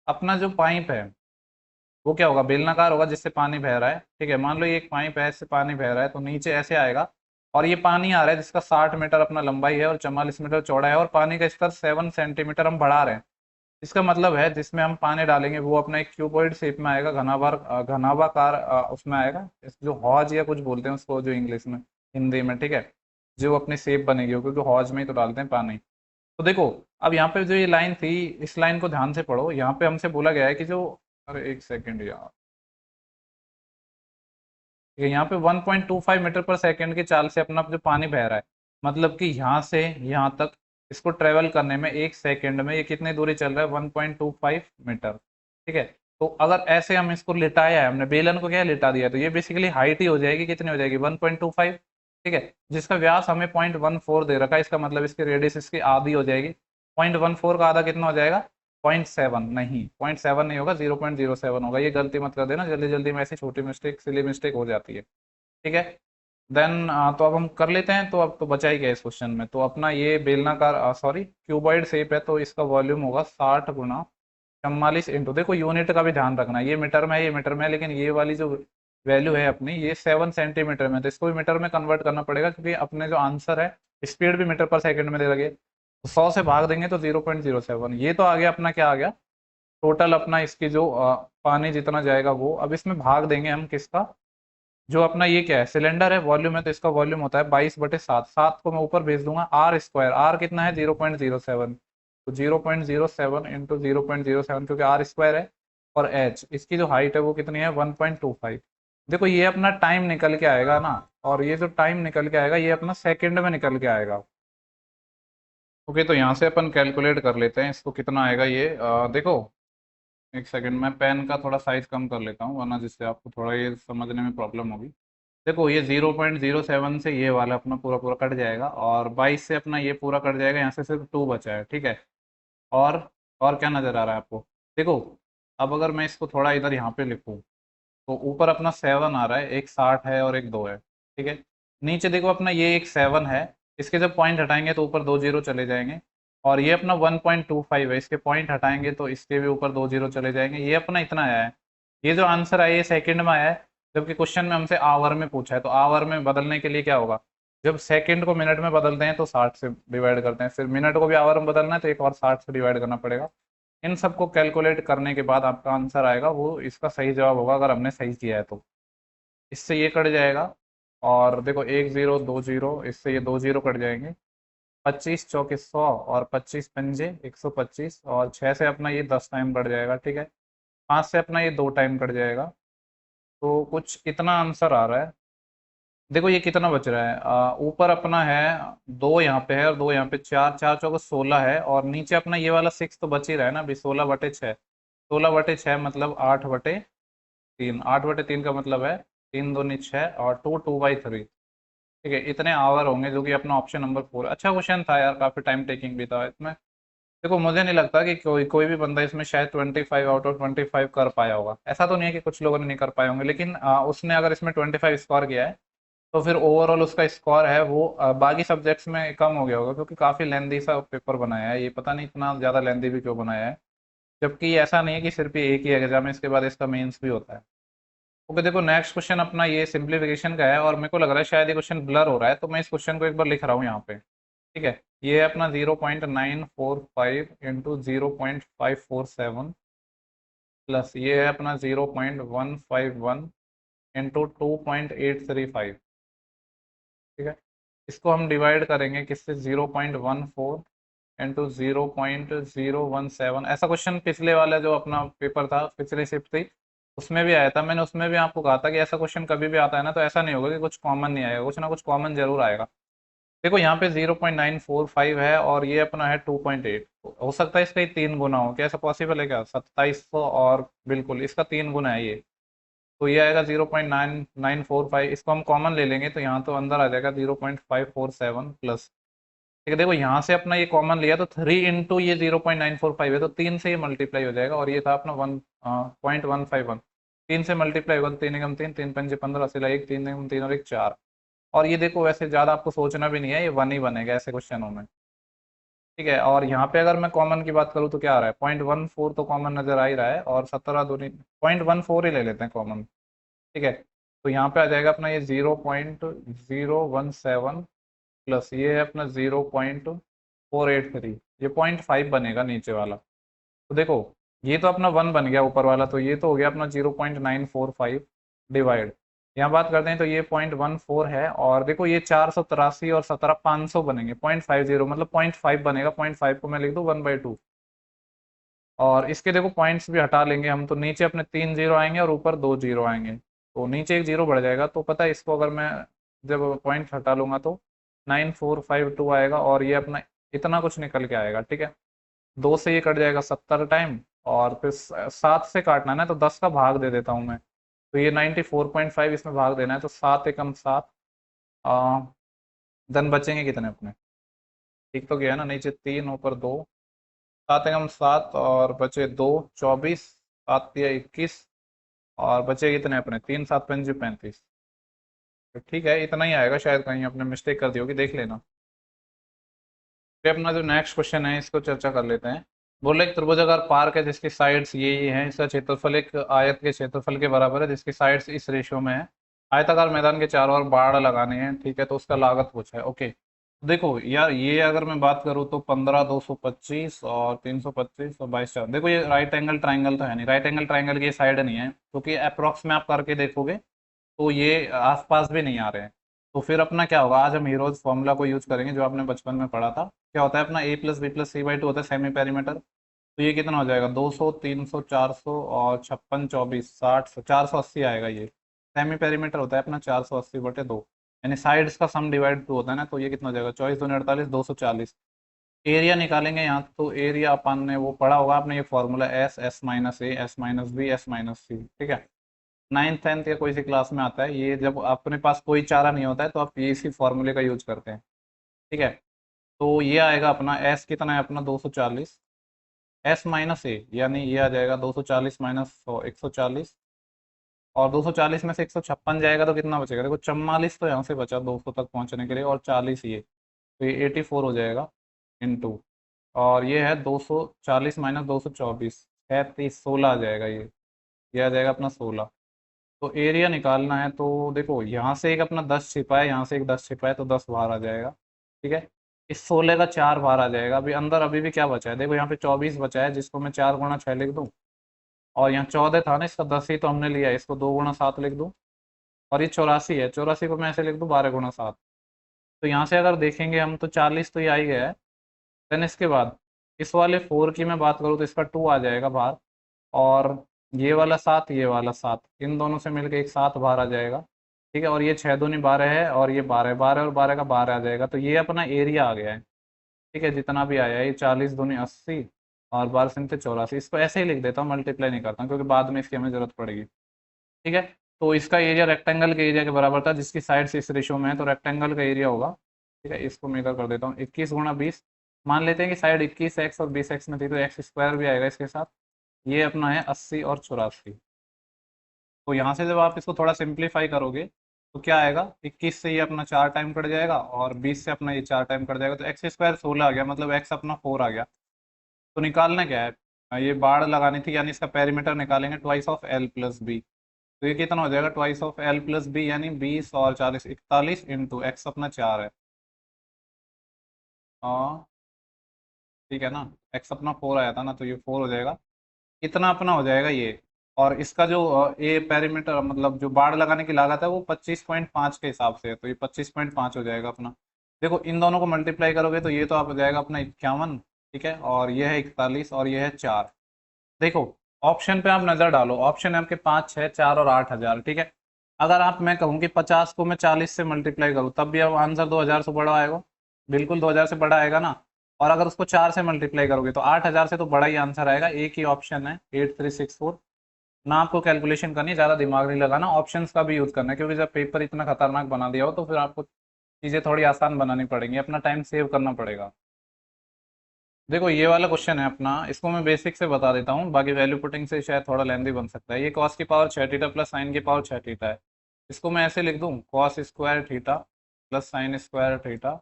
अपना जो पाइप है वो क्या होगा, बेलनाकार होगा जिससे पानी बह रहा है, ठीक है। मान लो ये एक पाइप है, इससे पानी बह रहा है तो नीचे ऐसे आएगा, और ये पानी आ रहा है जिसका 60 मीटर अपना लंबाई है और 44 मीटर चौड़ा है, और पानी का स्तर 7 सेंटीमीटर हम बढ़ा रहे हैं। इसका मतलब है जिसमें हम पानी डालेंगे वो अपना एक क्यूबॉइड शेप में आएगा, घनाभाकार उसमें आएगा, जो हौज या कुछ बोलते हैं उसको जो इंग्लिश में, हिंदी में, ठीक है। जो अपनी शेप बनेगी वो, क्योंकि हौज में ही तो डालते हैं पानी। तो देखो अब यहाँ पे जो ये लाइन थी, इस लाइन को ध्यान से पढ़ो। यहाँ पे हमसे बोला गया है कि जो, अरे एक सेकेंड यार, यहाँ पे 1.25 मीटर पर सेकेंड की चाल से अपना जो पानी बह रहा है, मतलब कि यहाँ से यहाँ तक इसको ट्रेवल करने में 1 सेकेंड में ये कितनी दूरी चल रहा है, 1.25 मीटर, ठीक है। तो अगर ऐसे हम इसको लिटाया है, हमने बेलन को क्या लिटा दिया, तो ये बेसिकली हाइट ही हो जाएगी, कितनी हो जाएगी, 1.25, ठीक है। जिसका व्यास हमें 0.14 दे रखा है, इसका मतलब इसकी रेडियस इसकी आधी हो जाएगी। 0.14 का आधा कितना हो जाएगा, 0.7, नहीं 0.7 नहीं होगा, 0.07 होगा। ये गलती मत कर देना, जल्दी जल्दी में ऐसी छोटी मिस्टेक, सिली मिस्टेक हो जाती है, ठीक है। देन तो अब हम कर लेते हैं। तो अब तो बचा ही गया इस क्वेश्चन में, तो अपना ये बेलनाकार सॉरी क्यूबॉइड शेप है, तो इसका वॉल्यूम होगा 60 गुना 44 इंटू, देखो यूनिट का भी ध्यान रखना, ये मीटर में है, ये मीटर में है, लेकिन ये वाली जो वैल्यू है अपनी ये 7 सेंटीमीटर में, तो इसको भी मीटर में कन्वर्ट करना पड़ेगा, क्योंकि अपने जो आंसर है स्पीड भी मीटर पर सेकंड में दे लगे। तो 100 से भाग देंगे तो 0.07, ये तो आ गया अपना, क्या आ गया, टोटल अपना इसकी जो पानी जितना जाएगा वो। अब इसमें भाग देंगे हम किसका, जो अपना ये क्या है, सिलेंडर है, वॉल्यूम है, तो इसका वॉल्यूम होता है 22/7, 7 को मैं ऊपर भेज दूंगा, आर स्क्वायर, आर कितना है 0.07, तो 0.07 इंटू 0.07, क्योंकि आर स्क्वायर है, और एच इसकी जो हाइट है वो कितनी है 1.25। देखो ये अपना टाइम निकल के आएगा ना, और ये जो टाइम निकल के आएगा ये अपना सेकंड में निकल के आएगा। ओके, तो यहाँ से अपन कैलकुलेट कर लेते हैं इसको कितना आएगा ये, देखो एक सेकंड, मैं पेन का थोड़ा साइज कम कर लेता हूँ, वरना जिससे आपको थोड़ा ये समझने में प्रॉब्लम होगी। देखो ये 0.07 से ये वाला अपना पूरा पूरा कट जाएगा, और 22 से अपना ये पूरा कट जाएगा, यहाँ से सिर्फ 2 बचा है, ठीक है। और और क्या नज़र आ रहा है आपको, देखो अब अगर मैं इसको थोड़ा इधर यहाँ पे लिखूँ, तो ऊपर अपना 7 आ रहा है, एक 60 है और एक 2 है, ठीक है। नीचे देखो अपना ये एक 7 है, इसके जब पॉइंट हटाएंगे तो ऊपर 2 जीरो चले जाएंगे, और ये अपना 1.25 है, इसके पॉइंट हटाएंगे तो इसके भी ऊपर 2 जीरो चले जाएंगे। ये अपना इतना आया है, ये जो आंसर आया ये सेकंड में आया है, जबकि क्वेश्चन में हमसे आवर में पूछा है। तो आवर में बदलने के लिए क्या होगा, जब सेकंड को मिनट में बदलते हैं तो 60 से डिवाइड करते हैं, फिर मिनट को भी आवर में बदलना है तो एक और 60 से डिवाइड करना पड़ेगा। इन सबको कैलकुलेट करने के बाद आपका आंसर आएगा, वो इसका सही जवाब होगा अगर हमने सही किया है तो। इससे ये कट जाएगा, और देखो एक जीरो दो जीरो, इससे ये 2 जीरो कट जाएंगे, 25 चौके 100, और 25 पंजे 125, और 6 से अपना ये 10 टाइम कट जाएगा, ठीक है। 5 से अपना ये 2 टाइम कट जाएगा, तो कुछ इतना आंसर आ रहा है। देखो ये कितना बच रहा है, ऊपर अपना है 2 यहाँ पे है और 2 यहाँ पे, 4 4 चौके 16 है, और नीचे अपना ये वाला 6 तो बच ही रहा है ना अभी, 16/6, 16/6 मतलब 8/3, 8/3 का मतलब है 3 दूनी 6, और 2/3, ठीक है। इतने आवर होंगे, जो कि अपना ऑप्शन नंबर 4। अच्छा क्वेश्चन था यार, काफी टाइम टेकिंग भी था इसमें। देखो मुझे नहीं लगता कि कोई कोई भी बंदा इसमें शायद 25/25 कर पाया होगा, ऐसा तो नहीं है कि कुछ लोगों ने नहीं कर पाए होंगे, लेकिन उसने अगर इसमें 25 स्कोर किया है तो फिर ओवरऑल उसका स्कोर है वो बाकी सब्जेक्ट्स में कम हो गया होगा, क्योंकि काफी लेंदी सा पेपर बनाया है ये, पता नहीं इतना ज्यादा लेंदी भी क्यों बनाया है। जबकि ऐसा नहीं है कि सिर्फ ये एक ही एग्जाम है, इसके बाद इसका मेंस भी होता है। ओके, देखो नेक्स्ट क्वेश्चन अपना ये सिंप्लीफिकेशन का है, और मेरे को लग रहा है शायद ये क्वेश्चन ब्लर हो रहा है, तो मैं इस क्वेश्चन को एक बार लिख रहा हूँ यहाँ पे, ठीक है। ये है अपना 0.945 इंटू 0.547, प्लस ये है अपना 0.151 इंटू 2.835, ठीक है। इसको हम डिवाइड करेंगे किससे, 0.14 इंटू 0.017। ऐसा क्वेश्चन पिछले वाला जो अपना पेपर था, पिछली शिफ्ट थी, उसमें भी आया था। मैंने उसमें भी आपको कहा था कि ऐसा क्वेश्चन कभी भी आता है ना, तो ऐसा नहीं होगा कि कुछ कॉमन नहीं आएगा, कुछ ना कुछ कॉमन जरूर आएगा। देखो यहाँ पे 0.945 है, और ये अपना है 2.8, हो सकता है इसका ही 3 गुना हो, क्या ऐसा पॉसिबल है क्या, 2700, और बिल्कुल इसका 3 गुना है ये, तो ये आएगा 0.9945। इसको हम कॉमन ले लेंगे तो यहाँ तो अंदर आ जाएगा 0.547 प्लस, ठीक है। देखो यहाँ से अपना ये कॉमन लिया तो 3 इंटू ये 0.945 है, तो 3 से ये मल्टीप्लाई हो जाएगा, और ये था अपना 1.151, 3 से मल्टीप्लाई होगा तो 3 एकम 3, 3 पंजे 15, सिला 1, 3 एकम 3 और 1 4। और ये देखो वैसे ज़्यादा आपको सोचना भी नहीं है, ये 1 ही बनेगा ऐसे क्वेश्चनों में। ठीक है। और यहाँ पे अगर मैं कॉमन की बात करूँ तो क्या आ रहा है, 0.14 तो कॉमन नजर आ ही रहा है, और 17 दूनी 0.14 ही ले लेते हैं कॉमन। ठीक है, तो यहाँ पे आ जाएगा अपना ये 0.017 प्लस ये है अपना 0.483, ये 0.5 बनेगा नीचे वाला। तो देखो ये तो अपना 1 बन गया ऊपर वाला, तो ये तो हो गया अपना 0.945 डिवाइड, यहाँ बात करते हैं तो ये 0.14 है, और देखो ये 483 और 17 500 बनेंगे, 0.50 मतलब 0.5 बनेगा, 0.5 को मैं लिख दूँ 1/2। और इसके देखो पॉइंट्स भी हटा लेंगे हम, तो नीचे अपने 3 जीरो आएंगे और ऊपर 2 जीरो आएंगे, तो नीचे एक जीरो बढ़ जाएगा। तो पता है इसको अगर मैं जब पॉइंट हटा लूंगा तो 9452 आएगा, और ये अपना इतना कुछ निकल के आएगा। ठीक है, 2 से ये कट जाएगा 70 टाइम, और फिर 7 से काटना है ना, तो 10 का भाग दे देता हूँ मैं, तो ये 94.5 इसमें भाग देना है, तो 7 एकम 7, धन बचेंगे कितने अपने, ठीक तो गया ना, नीचे 3 ऊपर 2, 7 एकम 7 और बचे 2, 24, 7 या 21, और बचे कितने अपने 3 7 पंजे 35। तो ठीक है, इतना ही आएगा, शायद कहीं आपने मिस्टेक कर दी होगी, देख लेना। फिर अपना जो नेक्स्ट क्वेश्चन है इसको चर्चा कर लेते हैं। बोले एक त्रिभुजाकार पार्क है जिसकी साइड्स ये हैं, इसका क्षेत्रफल एक आयत के क्षेत्रफल के बराबर है जिसकी साइड्स इस रेशियो में है। आयताकार मैदान के चारों ओर बाड़ लगाने हैं, ठीक है, तो उसका लागत पूछा है। ओके, देखो यार ये अगर मैं बात करूँ तो 15 225 और 325 और 22 4, देखो ये राइट एंगल ट्राइंगल तो है नहीं, राइट एंगल ट्राइंगल की साइड नहीं है, क्योंकि अप्रोक्स में आप करके देखोगे तो ये आसपास भी नहीं आ रहे हैं। तो फिर अपना क्या होगा, आज हम हीरोज फॉर्मूला को यूज करेंगे जो आपने बचपन में पढ़ा था। क्या होता है अपना a+b+c/2 होता है सेमी पेरीमीटर। तो ये कितना हो जाएगा, 200 300 400 और 56 24 60 480 आएगा। ये सेमी पेरीमीटर होता है अपना 480/2, यानी साइड्स का सम डिवाइड 2 होता है ना, तो ये कितना हो जाएगा 24 दूनी 48 240। एरिया निकालेंगे यहाँ, तो एरिया अपन ने वो पढ़ा होगा आपने, ये formula S, S-A, S-B, S-C, ठीक है। 9th 10th या कोई सी क्लास में आता है ये, जब अपने पास कोई चारा नहीं होता है तो आप ये इसी फॉर्मूले का यूज करते हैं। ठीक है, तो ये आएगा अपना एस कितना है अपना 240, S-A यानी ये आ जाएगा 240 माइनस 140, और 240 में से 156 जाएगा तो कितना बचेगा, देखो 44 तो यहाँ से बचा 200 तक पहुँचने के लिए, और 40 ये, तो ये 84 हो जाएगा इनटू, और ये है 240 माइनस 224 36 16 आ जाएगा ये आ जाएगा अपना 16। तो एरिया निकालना है, तो देखो यहाँ से एक अपना 10 छिपा है, यहाँ से एक 10 छिपा है, तो 10 बाहर आ जाएगा। ठीक है, इस 16 का 4 बाहर आ जाएगा। अभी अंदर अभी भी क्या बचा है, देखो यहाँ पे 24 बचा है जिसको मैं 4 गुणा 6 लिख दूँ, और यहाँ 14 था ना, इसका 10 ही तो हमने लिया है, इसको 2 गुणा 7 लिख दूँ, और ये 84 है, 84 को मैं ऐसे लिख दूँ 12 गुणा 7। तो यहाँ से अगर देखेंगे हम तो 40 तो ये आ ही गया है। देन इसके बाद इस वाले 4 की मैं बात करूँ तो इसका 2 आ जाएगा बाहर, और ये वाला 7 ये वाला 7, इन दोनों से मिलकर एक 7 बाहर आ जाएगा। ठीक है, और ये 6 दूनी 12 है, और ये 12 12 और 12 का 12 आ जाएगा, तो ये अपना एरिया आ गया है। ठीक है, जितना भी आया है ये 40 दूनी 80 और 12 से 84, इसको ऐसे ही लिख देता हूँ, मल्टीप्लाई नहीं करता हूँ, क्योंकि बाद में इसकी हमें जरूरत पड़ेगी। ठीक है, तो इसका एरिया रेक्टेंगल के एरिया के बराबर था जिसकी साइड इस रेशियो में है, तो रेक्टेंगल का एरिया होगा। ठीक है, इसको मैं इधर कर देता हूँ 21 गुणा 20, मान लेते हैं कि साइड 21x और 20x में थी, तो एक्स स्क्वायर भी आएगा इसके साथ। ये अपना है 80 और 84। तो यहाँ से जब आप इसको थोड़ा सिंप्लीफाई करोगे तो क्या आएगा, 21 से ये अपना 4 टाइम कट जाएगा, और 20 से अपना ये 4 टाइम कट जाएगा, तो एक्स स्क्वायर 16 आ गया, मतलब एक्स अपना 4 आ गया। तो निकालना क्या है, ये बाड़ लगानी थी, यानी इसका पेरीमीटर निकालेंगे, twice of L plus B. तो ये कितना हो जाएगा, twice of L plus B, यानी 20 और 40 41 इंटू एक्स अपना 4 है, हाँ ठीक है ना, एक्स अपना 4 आया था ना, तो ये 4 हो जाएगा, इतना अपना हो जाएगा ये। और इसका जो ए पेरीमीटर मतलब जो बाड़ लगाने की लागत है वो 25.5 के हिसाब से है, तो ये 25.5 हो जाएगा अपना। देखो इन दोनों को मल्टीप्लाई करोगे तो ये तो आप हो जाएगा अपना 51। ठीक है, और ये है 41 और ये है 4। देखो ऑप्शन पे आप नजर डालो, ऑप्शन है आपके 5 6 4 और 8,000। ठीक है, अगर आप मैं कहूँ कि 50 को मैं 40 से मल्टीप्लाई करूँ तब भी अब आंसर 2,000 से बड़ा आएगा, बिल्कुल 2,000 से बड़ा आएगा ना। और अगर उसको 4 से मल्टीप्लाई करोगे तो 8,000 से तो बड़ा ही आंसर आएगा। एक ही ऑप्शन है 8364, ना आपको कैलकुलेशन करनी, ज़्यादा दिमाग नहीं लगाना, ऑप्शंस का भी यूज़ करना है, क्योंकि जब पेपर इतना खतरनाक बना दिया हो तो फिर आपको चीज़ें थोड़ी आसान बनानी पड़ेंगी, अपना टाइम सेव करना पड़ेगा। देखो ये वाला क्वेश्चन है अपना, इसको मैं बेसिक से बता देता हूँ, बाकी वैल्यू पुटिंग से शायद थोड़ा लेंदी बन सकता है। ये कॉस की पावर 6 थीटा प्लस साइन की पावर 6 थीटा है, इसको मैं ऐसे लिख दूँ cos square theta plus sine square theta.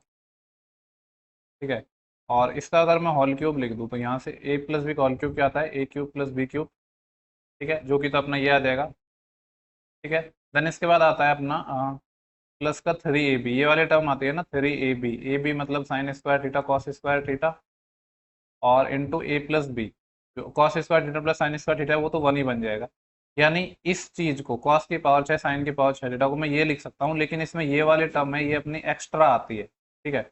ठीक है, और इसका अगर मैं होल क्यूब लिख दूँ तो यहाँ से ए प्लस बी का होल क्यूब क्या आता है, ए क्यूब प्लस बी क्यूब, ठीक है, जो कि तो अपना ये आ जाएगा, ठीक है। देन इसके बाद आता है अपना प्लस का 3ab, ये वाले टर्म आती है ना 3ab, ए बी मतलब sine square theta cos square theta, और into A plus B, cos square theta plus sine square theta वो तो वन ही बन जाएगा। यानी इस चीज को कॉस की पावर चाहे साइन की पावर चाहे थीटा को मैं ये लिख सकता हूँ, लेकिन इसमें ये वाले टर्म है ये अपनी एक्स्ट्रा आती है, ठीक है।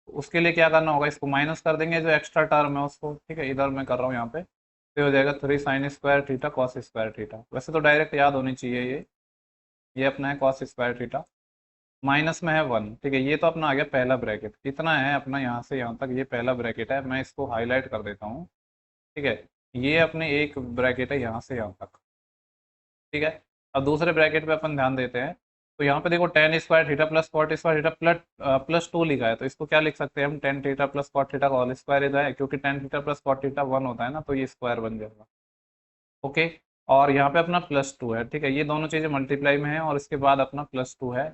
उसके लिए क्या करना होगा, इसको माइनस कर देंगे जो एक्स्ट्रा टर्म है उसको, ठीक है, इधर मैं कर रहा हूँ यहाँ पे, तो हो जाएगा 3 sin² थीटा cos² थीटा। वैसे तो डायरेक्ट याद होनी चाहिए ये अपना है cos² थीटा, माइनस में है 1, ठीक है। ये तो अपना आ गया पहला ब्रैकेट, कितना है अपना यहाँ से यहाँ तक, ये पहला ब्रैकेट है, मैं इसको हाईलाइट कर देता हूँ, ठीक है। ये अपने एक ब्रैकेट है यहाँ से यहाँ तक, ठीक है। अब दूसरे ब्रैकेट पे अपन ध्यान देते हैं, तो यहाँ पे देखो tan² theta plus cot² theta plus 2 लिखा है, तो इसको क्या लिख सकते हैं हम, tan theta plus cot theta का होल स्क्वायर इधर है, क्योंकि tan theta plus cot theta 1 होता है ना, तो ये स्क्वायर बन जाएगा, ओके। और यहाँ पे अपना +2 है, ठीक है, ये दोनों चीज़ें मल्टीप्लाई में है और इसके बाद अपना +2 है।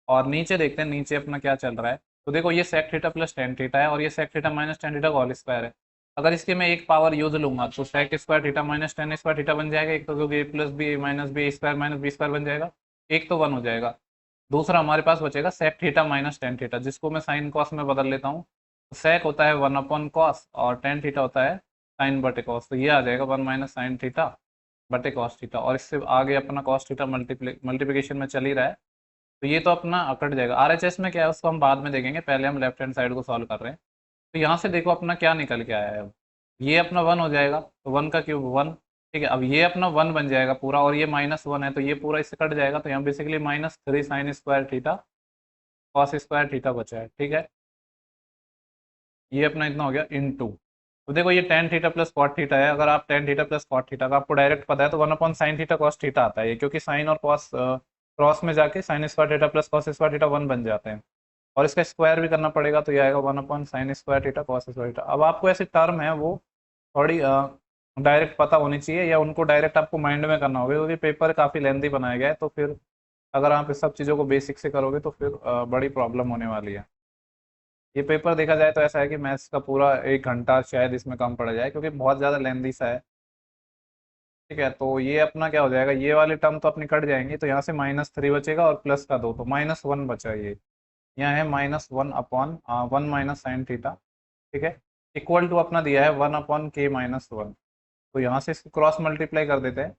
और नीचे देखते हैं नीचे अपना क्या चल रहा है, तो देखो ये sec theta plus tan theta है और ये sec theta minus tan theta का होल स्क्वायर है। अगर इसके मैं एक पावर यूज लूंगा तो sec² theta minus tan² theta बन जाएगा, एक तो क्योंकि a plus B minus B square minus B square बन जाएगा, एक तो 1 हो जाएगा। दूसरा हमारे पास बचेगा sec theta minus tan theta, जिसको मैं साइन कॉस में बदल लेता हूँ। sec होता है 1/cos और tan थीटा होता है साइन बटे कॉस, तो ये आ जाएगा 1 माइनस साइन थीटा बटे कॉस थीटा, और इससे आगे अपना कॉस थीटा मल्टीप्लिकेशन में चल ही रहा है, तो ये तो अपना कट जाएगा। आरएचएस में क्या है उसको हम बाद में देखेंगे, पहले हम लेफ्ट हैंड साइड को सॉल्व कर रहे हैं। तो यहाँ से देखो अपना क्या निकल के आया है, अब ये अपना 1 हो जाएगा, तो 1 का क्यूब 1, ठीक है। अब ये अपना 1 बन जाएगा पूरा, और ये -1 है तो ये पूरा इससे कट जाएगा, तो यहाँ basically -3 sin² theta cos² theta बचा है, ठीक है। ये अपना इतना हो गया इनटू, तो देखो ये tan theta plus cot theta है, अगर आप tan theta plus cot theta का आपको डायरेक्ट पता है तो 1/sin थीटा cos थीटा आता है ये, क्योंकि साइन और cos क्रॉस में जाके sin² theta plus cos² theta 1 बन जाते हैं, और इसका स्क्वायर भी करना पड़ेगा, तो ये आएगा 1/sin² थीटा cos² थीटा। अब आपको ऐसी टर्म है वो थोड़ी डायरेक्ट पता होनी चाहिए, या उनको डायरेक्ट आपको माइंड में करना होगा, क्योंकि पेपर काफ़ी लेंथी बनाया गया है, तो फिर अगर आप इस सब चीज़ों को बेसिक से करोगे तो फिर बड़ी प्रॉब्लम होने वाली है। ये पेपर देखा जाए तो ऐसा है कि मैथ्स का पूरा 1 घंटा शायद इसमें कम पड़ जाए, क्योंकि बहुत ज़्यादा लेंदी सा है, ठीक है। तो ये अपना क्या हो जाएगा, ये वाली टर्म तो अपनी कट जाएंगी, तो यहाँ से -3 बचेगा और प्लस का 2, तो -1 बचा ये, यहाँ है -1/1 माइनस साइन थीटा, ठीक है, इक्वल टू अपना दिया है 1/k-1, तो यहाँ से इसको क्रॉस मल्टीप्लाई कर देते हैं,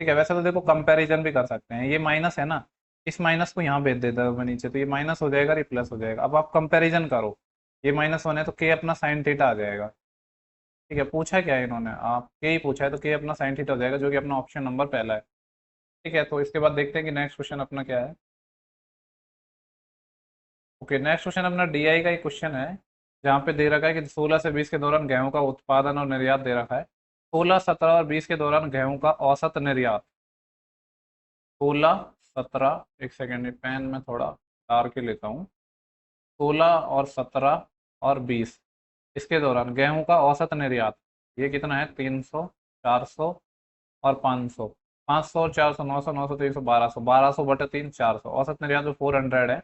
ठीक है। वैसे तो देखो कंपैरिजन भी कर सकते हैं, ये माइनस है ना, इस माइनस को यहाँ भेज देता हूँ मैं नीचे, तो ये माइनस हो जाएगा, ये प्लस हो जाएगा। अब आप कंपैरिजन करो, ये -1 है तो के अपना साइन थीटा आ जाएगा, ठीक है। पूछा क्या है इन्होंने, आप के ही पूछा है, तो के अपना साइन थीटा हो जाएगा, जो कि अपना ऑप्शन नंबर पहला है, ठीक है। तो इसके बाद देखते हैं कि नेक्स्ट क्वेश्चन अपना क्या है। ओके, नेक्स्ट क्वेश्चन अपना डीआई का एक क्वेश्चन है, जहाँ पे दे रखा है कि 16 से 20 के दौरान गेहूं का उत्पादन और निर्यात दे रखा है। 16, 17 और 20 के दौरान गेहूं का औसत निर्यात, 16, 17, एक सेकेंड पेन में थोड़ा डार के लेता हूँ, 16 और 17 और 20 इसके दौरान गेहूं का औसत निर्यात, ये कितना है, 300, 400 और 500, 500 और 400, 900, 900, 300, 1200, 1200/3, 400, औसत निर्यात जो 400 है।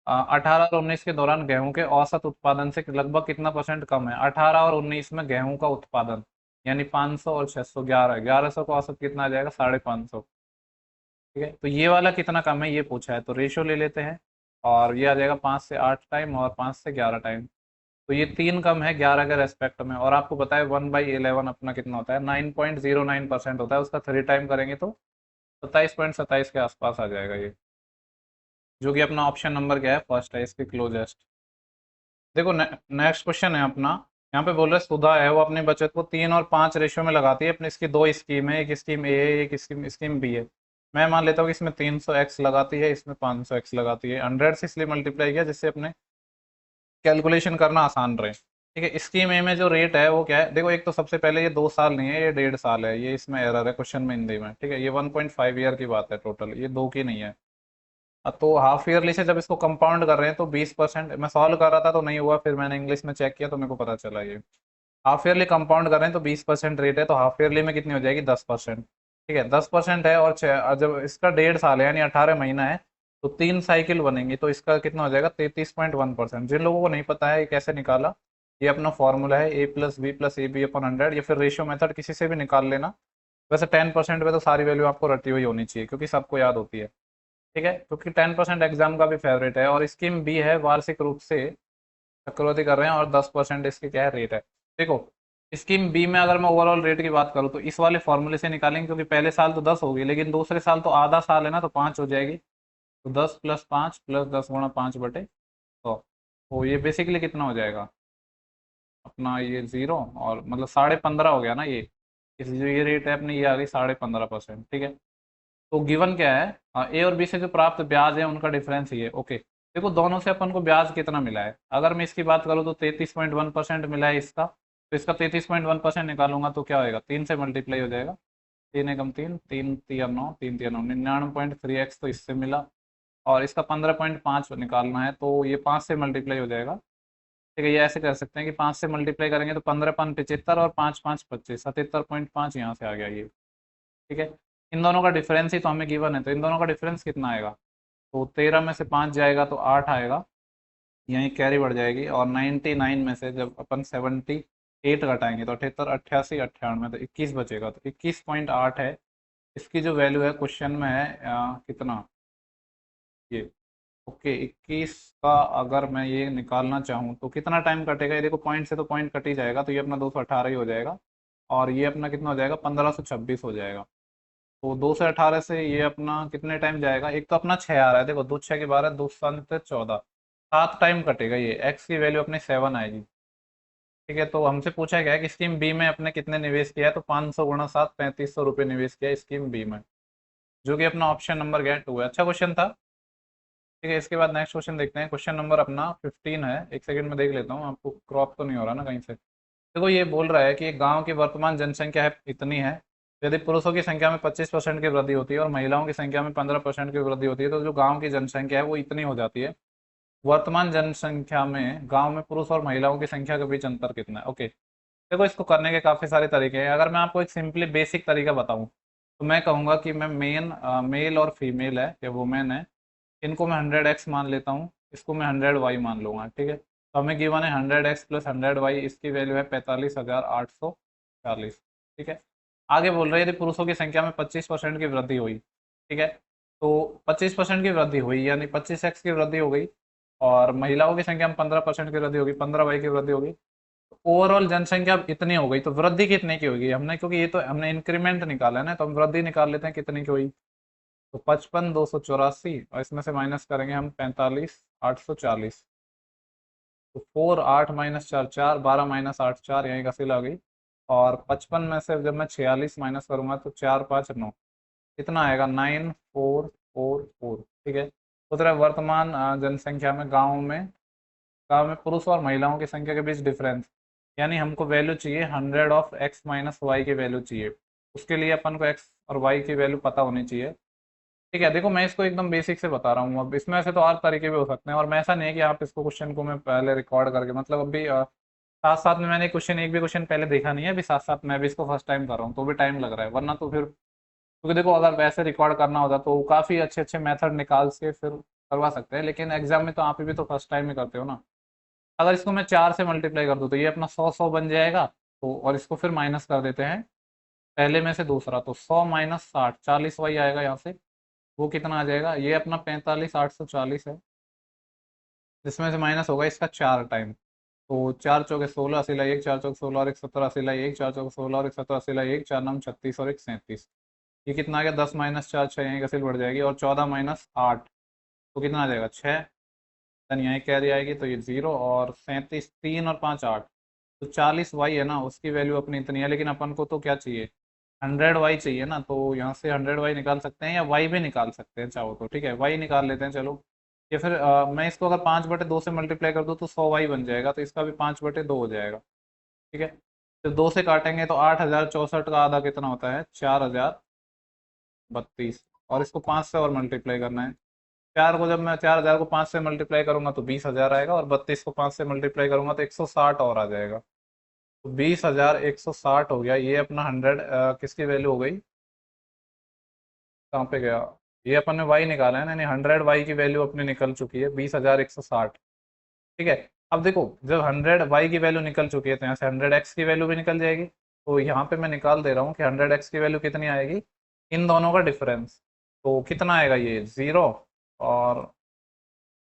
18 और 19 के दौरान गेहूं के औसत उत्पादन से लगभग कितना % कम है, 18 और 19 में गेहूं का उत्पादन, यानी 500 और 600, 1100 का औसत कितना आ जाएगा, 550, ठीक है। तो ये वाला कितना कम है ये पूछा है, तो रेशियो ले लेते हैं, और ये आ जाएगा 5 से 8 टाइम और 5 से 11 टाइम, तो ये 3 कम है 11 के रेस्पेक्ट में, और आपको पता है 1/11 अपना कितना होता है, 9.09% होता है, उसका 3 टाइम करेंगे तो 27.27 के आसपास आ जाएगा ये, जो कि अपना ऑप्शन नंबर क्या है, फर्स्ट है, इसके क्लोजेस्ट। देखो नेक्स्ट क्वेश्चन है अपना, यहाँ पे बोल रहे सुधा है, वो अपनी बचत को 3 और 5 रेशियो में लगाती है, अपनी इसकी दो स्कीम है, एक स्कीम ए है एक स्कीम बी है। मैं मान लेता हूँ कि इसमें 300x लगाती है, इसमें 500x लगाती है, 100 से इसलिए मल्टीप्लाई किया जिससे अपने कैलकुलेशन करना आसान रहे, ठीक है। स्कीम ए में जो रेट है वो क्या है, देखो एक तो सबसे पहले ये 2 साल नहीं है, ये 1.5 साल है, ये इसमें एरर है क्वेश्चन में हिंदी में, ठीक है। ये 1.5 ईयर की बात है टोटल, ये 2 की नहीं है। तो हाफ ईयरली से जब इसको कंपाउंड कर रहे हैं तो 20%, मैं सॉल्व कर रहा था तो नहीं हुआ, फिर मैंने इंग्लिश में चेक किया तो मेरे को पता चला ये हाफ ईयरली कंपाउंड कर रहे हैं तो 20% रेट है, तो हाफ ईयरली में कितनी हो जाएगी, 10%, ठीक है। 10% है, और जब इसका 1.5 साल है यानी 18 महीना है, तो 3 साइकिल बनेंगी, तो इसका कितना हो जाएगा, 33.1%। जिन लोगों को नहीं पता है ये कैसे निकाला, ये अपना फॉर्मूला है a+b+ab/100, या फिर रेशियो मेथड किसी से भी निकाल लेना। वैसे 10% पे तो सारी वैल्यू आपको रटी हुई होनी चाहिए, क्योंकि सबको याद होती है। ठीक है, क्योंकि 10% एग्जाम का भी फेवरेट है। और स्कीम बी है, वार्षिक रूप से चक्रवृद्धि कर रहे हैं, और 10% इसकी क्या है, रेट है। देखो, स्कीम बी में अगर मैं ओवरऑल रेट की बात करूँ तो इस वाले फॉर्मूले से निकालेंगे, क्योंकि पहले साल तो 10 होगी, लेकिन दूसरे साल तो आधा साल है ना, तो 5 हो जाएगी। तो 10+5+10 गुणा 5/100, तो ये बेसिकली कितना हो जाएगा अपना, ये 0, और मतलब 15.5 हो गया ना ये। इस जो ये रेट है अपनी, ये आ गई 15.5%। ठीक है, तो गिवन क्या है, ए और बी से जो प्राप्त ब्याज है उनका डिफरेंस ही है। ओके, देखो दोनों से अपन को ब्याज कितना मिला है, अगर मैं इसकी बात करूँ तो 33.1% मिला है इसका, तो इसका 33.1% निकालूंगा तो क्या होएगा, 3 से मल्टीप्लाई हो जाएगा। 3 एकम 3, 3 तिया 9, 3 तिया 9, 99.3x तो इससे मिला। और इसका 15.5 निकालना है, तो ये 5 से मल्टीप्लाई हो जाएगा। ठीक है, ये ऐसे कर सकते हैं कि 5 से मल्टीप्लाई करेंगे तो 15×5 = 75, और 5×5 = 25, 77.5 यहाँ से आ गया ये। ठीक है, इन दोनों का डिफरेंस ही तो हमें गिवन है, तो इन दोनों का डिफरेंस कितना आएगा, तो 13 में से 5 जाएगा तो 8 आएगा, यहीं कैरी बढ़ जाएगी। और 99 में से जब अपन 78 घटाएंगे तो 78, 88, 98, तो 21 बचेगा, तो 21.8 है इसकी जो वैल्यू है। क्वेश्चन में है कितना, ये। ओके, 21 का अगर मैं ये निकालना चाहूँ तो कितना टाइम कटेगा, ये देखो पॉइंट से तो पॉइंट कट ही जाएगा, तो ये अपना 218 ही हो जाएगा। और ये अपना कितना हो जाएगा, 1526 हो जाएगा। तो 218 से ये अपना कितने टाइम जाएगा, एक तो अपना 6 आ रहा है, देखो 2×6 = 12, 2×7 = 14, 7 टाइम कटेगा ये। एक्स की वैल्यू अपनी 7 आएगी। ठीक है, तो हमसे पूछा गया है कि स्कीम बी में अपने कितने निवेश किया है, तो 500 × 7, 3500 रुपये निवेश किया है स्कीम बी में, जो कि अपना ऑप्शन नंबर क्या है, 2 है। अच्छा क्वेश्चन था। ठीक है, इसके बाद नेक्स्ट क्वेश्चन देखते हैं। क्वेश्चन नंबर अपना 15 है, एक सेकंड में देख लेता हूँ, आपको क्रॉप तो नहीं हो रहा ना कहीं से। देखो, ये बोल रहा है कि एक गांव की वर्तमान जनसंख्या है इतनी है, यदि पुरुषों की संख्या में 25% की वृद्धि होती है और महिलाओं की संख्या में 15% की वृद्धि होती है, तो जो गांव की जनसंख्या है वो इतनी हो जाती है। वर्तमान जनसंख्या में गांव में पुरुष और महिलाओं की संख्या के बीच अंतर कितना है। ओके, देखो इसको करने के काफ़ी सारे तरीके हैं। अगर मैं आपको एक सिंपली बेसिक तरीका बताऊं तो मैं कहूँगा कि मैं मेल और फीमेल है या वुमेन है, इनको मैं 100x मान लेता हूँ, इसको मैं 100y मान लूंगा। ठीक है, तो हमें गिवन है 100x + 100y, इसकी वैल्यू है 45,840। ठीक है, आगे बोल रहे हैं यदि पुरुषों की संख्या में 25% की वृद्धि हुई। ठीक है, तो 25% की वृद्धि हुई यानी 25x की वृद्धि हो गई, और महिलाओं की संख्या में 15% की वृद्धि होगी, 15y की वृद्धि होगी। ओवरऑल जनसंख्या अब इतनी हो गई, तो वृद्धि कितने की होगी हमने, क्योंकि ये तो हमने इंक्रीमेंट निकाला है ना, तो हम वृद्धि निकाल लेते हैं कितने की हुई। तो 55,284, और इसमें से माइनस करेंगे हम 45,840। तो 4, 8 - 4, 4, 12 - 8, 4, यहीं का सिल आ गई। और 55 में से जब मैं 46 माइनस करूंगा तो 4, 5, 9, कितना आएगा, 9444। ठीक है, तो तरह वर्तमान जनसंख्या में गांव में पुरुष और महिलाओं की संख्या के बीच डिफरेंस, यानी हमको वैल्यू चाहिए 100 of x - y की वैल्यू चाहिए। उसके लिए अपन को x और y की वैल्यू पता होनी चाहिए। ठीक है, देखो मैं इसको एकदम बेसिक से बता रहा हूँ, अब इसमें से तो और तरीके भी हो सकते हैं, और मैं ऐसा नहीं है कि आप इसको क्वेश्चन को मैं पहले रिकॉर्ड करके, मतलब अभी साथ साथ में मैंने क्वेश्चन एक भी क्वेश्चन पहले देखा नहीं है, अभी साथ साथ मैं भी इसको फर्स्ट टाइम कर रहा हूँ, तो भी टाइम लग रहा है, वरना तो फिर, क्योंकि देखो अगर वैसे रिकॉर्ड करना होता तो काफ़ी अच्छे अच्छे मेथड निकाल के फिर करवा सकते हैं, लेकिन एग्जाम में तो आप भी तो फर्स्ट टाइम ही करते हो ना। अगर इसको मैं 4 से मल्टीप्लाई कर दूँ तो ये अपना 100 बन जाएगा। तो और इसको फिर माइनस कर देते हैं पहले में से दूसरा, तो 100 - 60, 40 वही आएगा यहाँ से। वो कितना आ जाएगा, ये अपना 45,840 है, जिसमें से माइनस होगा इसका 4 टाइम। तो 4×4 = 16, असीला 1, 4×4 = 16 और 1 17, असीला 1, 4×4 = 16 और 1 17, असीला 1, 4 9 36 और 1 37। ये कितना आ गया, 10 - 4, 6, यहीं का सिल बढ़ जाएगी, और 14 - 8 तो कितना आ जाएगा, 6। देन यहाँ कैरी आएगी तो ये 0, और 37, 3 और 5 8, तो 40y है ना, उसकी वैल्यू अपनी इतनी है, लेकिन अपन को तो क्या चाहिए, 100y चाहिए ना, तो यहाँ से 100y निकाल सकते हैं या y भी निकाल सकते हैं चाहो तो। ठीक है, y निकाल लेते हैं चलो। या फिर मैं इसको अगर 5/2 से मल्टीप्लाई कर दूँ तो 100y बन जाएगा, तो इसका भी 5/2 हो जाएगा। ठीक है, तो 2 से काटेंगे तो 8,064 का आधा कितना होता है, 4,032, और इसको 5 से और मल्टीप्लाई करना है। 4 को जब मैं 4,000 को 5 से मल्टीप्लाई करूंगा तो 20,000 आएगा, और 32 को 5 से मल्टीप्लाई करूंगा तो 160 और आ जाएगा। तो 20,160 हो गया, ये अपना 100 किसकी वैल्यू हो गई, कहाँ पे गया, ये अपन ने वाई निकाला है ना, यानी 100 वाई की वैल्यू अपनी निकल चुकी है 20,160। ठीक है, अब देखो जब 100 y की वैल्यू निकल चुकी है तो यहाँ से 100x की वैल्यू भी निकल जाएगी। तो यहाँ पे मैं निकाल दे रहा हूँ कि 100x की वैल्यू कितनी आएगी, इन दोनों का डिफरेंस। तो कितना आएगा, ये 0, और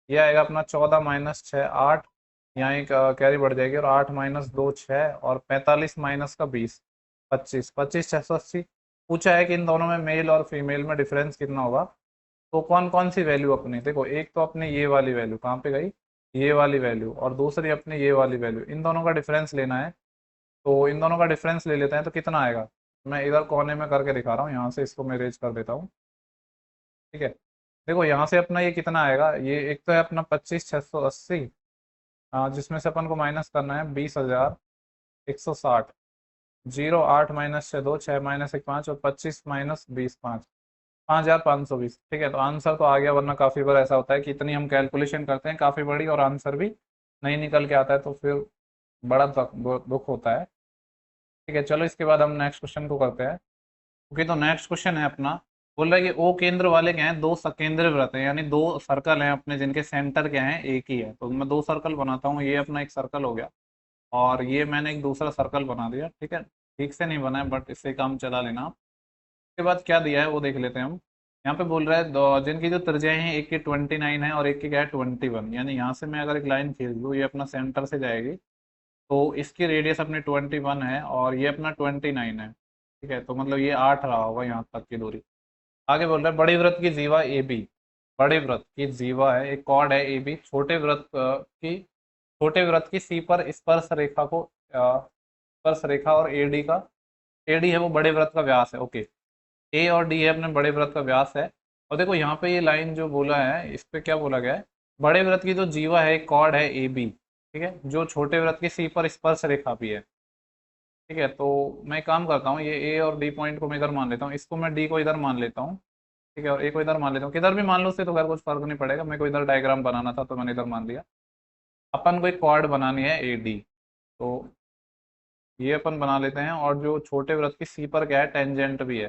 ये आएगा अपना 14 - 6 8, यहाँ एक कैरी बढ़ जाएगी, और 8 - 2 6, और 45 - 20 25, 25 680। पूछा है कि इन दोनों में मेल और फीमेल में डिफरेंस कितना होगा। तो कौन कौन सी वैल्यू अपनी, देखो एक तो अपने ये वाली वैल्यू कहाँ पे गई, ये वाली वैल्यू, और दूसरी अपने ये वाली वैल्यू, इन दोनों का डिफरेंस लेना है। तो इन दोनों का डिफरेंस ले लेते हैं, तो कितना आएगा, मैं इधर कोने में करके दिखा रहा हूँ, यहाँ से इसको मैं रेज कर देता हूँ। ठीक है, देखो यहाँ से अपना ये कितना आएगा, ये एक तो है अपना 25 680, जिसमें से अपन को माइनस करना है 20,160। 0 8 - 6 2 6 - 1 5, और 25 - 20 5, 5,520। ठीक है, तो आंसर तो आ गया, वरना काफ़ी बार ऐसा होता है कि इतनी हम कैलकुलेशन करते हैं काफ़ी बड़ी और आंसर भी नहीं निकल के आता है, तो फिर बड़ा दुख होता है। ठीक है, चलो इसके बाद हम नेक्स्ट क्वेश्चन को करते हैं। ओके, तो नेक्स्ट क्वेश्चन है अपना, बोल रहा है कि ओ केंद्र वाले क्या हैं, दो सकेंद्र वृत्त हैं, यानी दो सर्कल हैं अपने, जिनके सेंटर क्या हैं, एक ही है। तो मैं दो सर्कल बनाता हूँ, ये अपना एक सर्कल हो गया, और ये मैंने एक दूसरा सर्कल बना दिया। ठीक है, ठीक से नहीं बना है बट इससे काम चला लेना आप। उसके बाद क्या दिया है वो देख लेते हैं हम। यहाँ पे बोल रहा है जिनकी जो त्रिज्याएं हैं, एक की 29 है और एक की क्या है 21, यानी यहाँ से मैं अगर एक लाइन खींच दूँ, ये अपना सेंटर से जाएगी, तो इसकी रेडियस अपनी 21 है और ये अपना 29 है। ठीक है, तो मतलब ये 8 रहा होगा यहाँ तक की दूरी। आगे बोल रहा है बड़ी वृत्त की जीवा ए बी, बड़े वृत्त की जीवा है, एक कॉर्ड है ए बी, छोटे वृत्त की सी पर स्पर्श रेखा को स्पर्श रेखा, और एडी का, एडी है वो बड़े वृत्त का व्यास है। ओके, ए और डी है अपने बड़े वृत्त का व्यास है। और देखो यहाँ पे ये लाइन जो बोला है, इस पे क्या बोला गया है, बड़े वृत्त की जो जीवा है एक कॉर्ड है ए बी, ठीक है, जो छोटे वृत्त की सी पर स्पर्श रेखा भी है। ठीक है, तो मैं एक काम करता हूँ, ये ए और डी पॉइंट को मैं इधर मान लेता हूँ, इसको मैं डी को इधर मान लेता हूँ। ठीक है, और ए को इधर मान लेता हूँ, किधर भी मान लो उससे तो खैर कुछ फर्क नहीं पड़ेगा, मेरे को इधर डायग्राम बनाना था तो मैंने इधर मान दिया। अपन को एक कॉर्ड बनानी है ए डी, तो ये अपन बना लेते हैं, और जो छोटे वृत्त की सी पर क्या है, टेंजेंट भी है।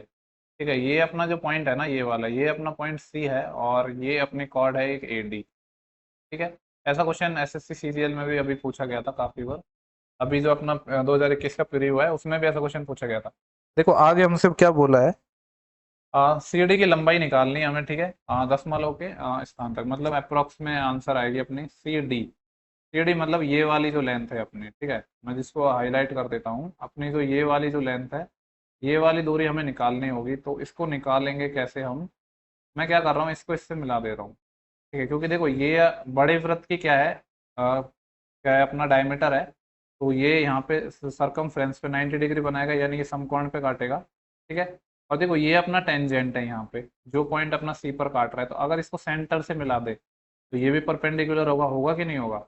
ठीक है, ये अपना जो पॉइंट है ना, ये वाला, ये अपना पॉइंट सी है, और ये अपनी कॉर्ड है एक ए डी। ठीक है, ऐसा क्वेश्चन एसएससी सीजीएल में भी अभी पूछा गया था काफी बार। अभी जो अपना 2021 का प्रीव्यू है उसमें भी ऐसा क्वेश्चन पूछा गया था। देखो आगे हमसे क्या बोला है, सीडी की लंबाई निकालनी है हमें। ठीक है, दशमलव के स्थान तक, मतलब अप्रोक्स में आंसर आएगी अपनी सी डी। सी डी मतलब ये वाली जो लेंथ है अपनी, ठीक है, मैं जिसको हाईलाइट कर देता हूँ, अपनी जो ये वाली जो लेंथ है, ये वाली दूरी हमें निकालनी होगी। तो इसको निकालेंगे कैसे हम, मैं क्या कर रहा हूँ, इसको इससे मिला दे रहा हूँ। ठीक है, क्योंकि देखो ये बड़े वृत्त की क्या है, क्या है अपना डायमीटर है, तो ये यहाँ पे सरकमफ्रेंस पे 90 डिग्री बनाएगा, यानी ये समकोण पे काटेगा। ठीक है, और देखो ये अपना टेंजेंट है यहाँ पे, जो पॉइंट अपना सी पर काट रहा है, तो अगर इसको सेंटर से मिला दे तो ये भी परपेंडिकुलर होगा, होगा कि नहीं होगा,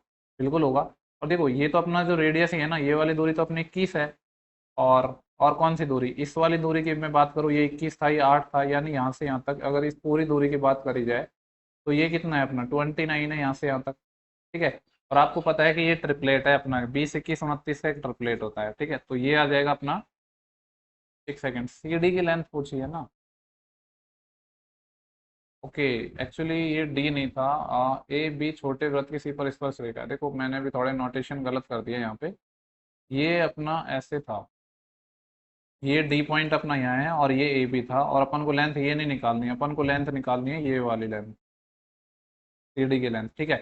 बिल्कुल होगा। और देखो ये तो अपना जो रेडियस ही है ना, ये वाली दूरी तो अपनी 21 है, और कौन सी दूरी, इस वाली दूरी की मैं बात करूँ, ये 21 था, ये 8 था, यानी यहाँ से यहाँ तक अगर इस पूरी दूरी की बात करी जाए, तो ये कितना है अपना 29 है यहाँ से यहाँ तक। ठीक है, और आपको पता है कि ये ट्रिपलेट है अपना, 20 21 29 का एक ट्रिपलेट होता है। ठीक है, तो ये आ जाएगा अपना, एक सेकेंड, सी डी की लेंथ पूछी है ना। ओके, एक्चुअली ये डी नहीं था, ए बी छोटे वृत्त की सी पर स्पर्श रेखा, देखो मैंने भी थोड़े नोटेशन गलत कर दिया यहाँ पे, ये अपना ऐसे था, ये डी पॉइंट अपना यहाँ है, और ये ए बी था, और अपन को लेंथ ये नहीं निकालनी है, अपन को लेंथ निकालनी है ये वाली लेंथ, सी डी की लेंथ। ठीक है,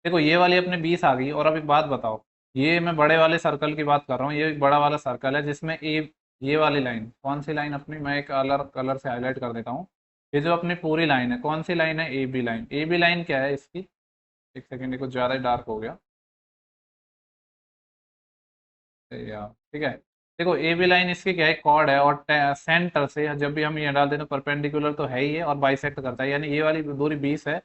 देखो ये वाली अपने 20 आ गई, और अब एक बात बताओ, ये मैं बड़े वाले सर्कल की बात कर रहा हूँ, ये एक बड़ा वाला सर्कल है जिसमें ए, ये वाली लाइन कौन सी लाइन अपनी, मैं एक कलर कलर से हाईलाइट कर देता हूँ। ये जो अपनी पूरी लाइन है, कौन सी लाइन है, A B line. A B line क्या है इसकी, एक सेकेंड, ये कुछ ज़्यादा ही डार्क हो गया यार। ठीक है, देखो ए बी लाइन इसकी क्या है, कॉर्ड है, और सेंटर से जब भी हम ये डाल दें तो परपेंडिकुलर तो है ही है, और बाइसेक्ट करता है, यानी ये वाली दूरी 20 है,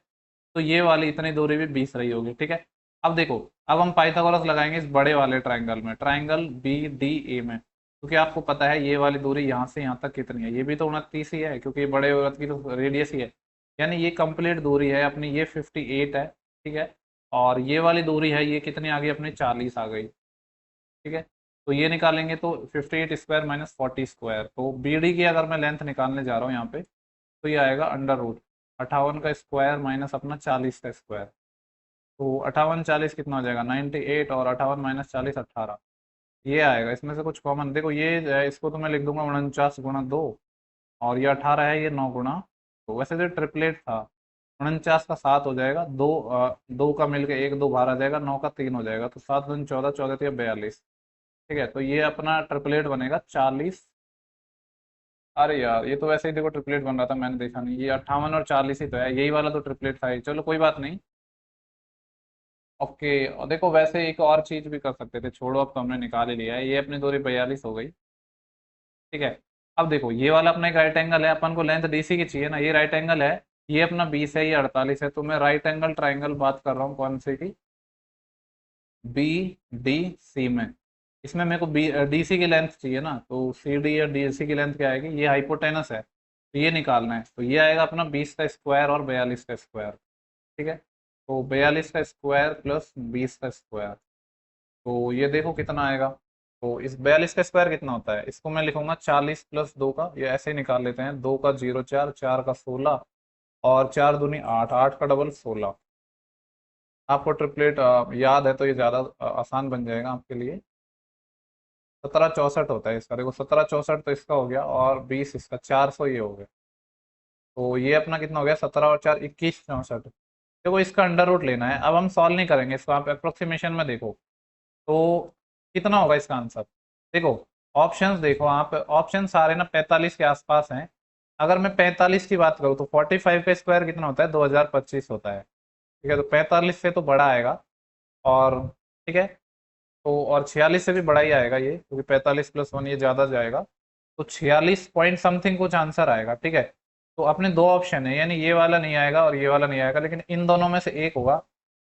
तो ये वाली इतनी दूरी भी 20 रही होगी। ठीक है, अब देखो, अब हम पाइथागोरस लगाएंगे इस बड़े वाले ट्राइंगल में, ट्राइंगल बी डी ए में, क्योंकि आपको पता है ये वाली दूरी यहाँ से यहाँ तक कितनी है, ये भी तो 29 ही है, क्योंकि ये बड़े वृत्त की तो रेडियस ही है, यानी ये कंप्लीट दूरी है अपनी, ये 58 है। ठीक है, और ये वाली दूरी है, ये कितनी आ गई अपनी, 40 आ गई। ठीक है, तो ये निकालेंगे तो 58 स्क्वायर माइनस 40 स्क्वायर, तो बी डी की अगर मैं लेंथ निकालने जा रहा हूँ यहाँ पे, तो ये आएगा अंडर रूट 58 का स्क्वायर माइनस अपना 40 का स्क्वायर। तो 58 40 कितना हो जाएगा 98, और 58 - 40 18, ये आएगा। इसमें से कुछ कॉमन देखो, ये इसको तो मैं लिख दूंगा 49 × 2, और ये 18 है, ये 9 × तो वैसे तो ट्रिपलेट था। 49 का 7 हो जाएगा, दो का मिलके एक 2 बाहर आ जाएगा, 9 का 3 हो जाएगा, तो 7 × 2 = 14, 14 × 42। ठीक है, तो ये अपना ट्रिपलेट बनेगा 40। अरे यार, ये तो वैसे ही देखो ट्रिपलेट बन रहा था, मैंने देखा नहीं, ये 58 और 40 ही तो है, यही वाला तो ट्रिपलेट था ही। चलो कोई बात नहीं। ओके, और देखो वैसे एक और चीज भी कर सकते थे, छोड़ो अब तो हमने निकाल ही लिया है, ये अपनी दूरी 42 हो गई। ठीक है, अब देखो ये वाला अपना एक राइट एंगल है, अपन को लेंथ डीसी की चाहिए ना, ये राइट एंगल है, ये अपना 20 है, ये 48 है, तो मैं राइट एंगल ट्राइंगल बात कर रहा हूँ कौन से की, बी डी सी में। इसमें मेरे को बी डीसी की लेंथ चाहिए ना, तो सी डी या डीसी की लेंथ क्या आएगी, ये हाइपोटेनस है, तो ये निकालना है, तो ये आएगा अपना 20 का स्क्वायर और 42 का स्क्वायर। ठीक है, तो 42 का स्क्वायर प्लस 20 का स्क्वायर, तो ये देखो कितना आएगा। तो इस 42 का स्क्वायर कितना होता है, इसको मैं लिखूंगा 40 + 2 का, ये ऐसे ही निकाल लेते हैं, 2 का 0 4, 4 का 16, और 4 दूनी 8, 8 का डबल 16। आपको ट्रिपलेट याद है तो ये ज़्यादा आसान बन जाएगा आपके लिए। 17 64 होता है इसका, देखो 17 64 तो इसका हो गया, और 20 इसका, 400 ये हो गया। तो ये अपना कितना हो गया, 17 और 4 21 64। देखो इसका अंडर रूट लेना है, अब हम सॉल्व नहीं करेंगे इसको, आप अप्रोक्सीमेशन में देखो तो कितना होगा इसका आंसर। देखो ऑप्शंस देखो, आप ऑप्शन सारे ना 45 के आसपास हैं। अगर मैं 45 की बात करूँ तो 45 का स्क्वायर कितना होता है, 2025 होता है। ठीक है, तो 45 से तो बड़ा आएगा, और ठीक है, तो और 46 से भी बड़ा ही आएगा ये, क्योंकि 45 + 1 ये ज़्यादा जाएगा, तो 46 पॉइंट समथिंग कुछ आंसर आएगा। ठीक है, तो अपने दो ऑप्शन है, यानी ये वाला नहीं आएगा और ये वाला नहीं आएगा, लेकिन इन दोनों में से एक होगा।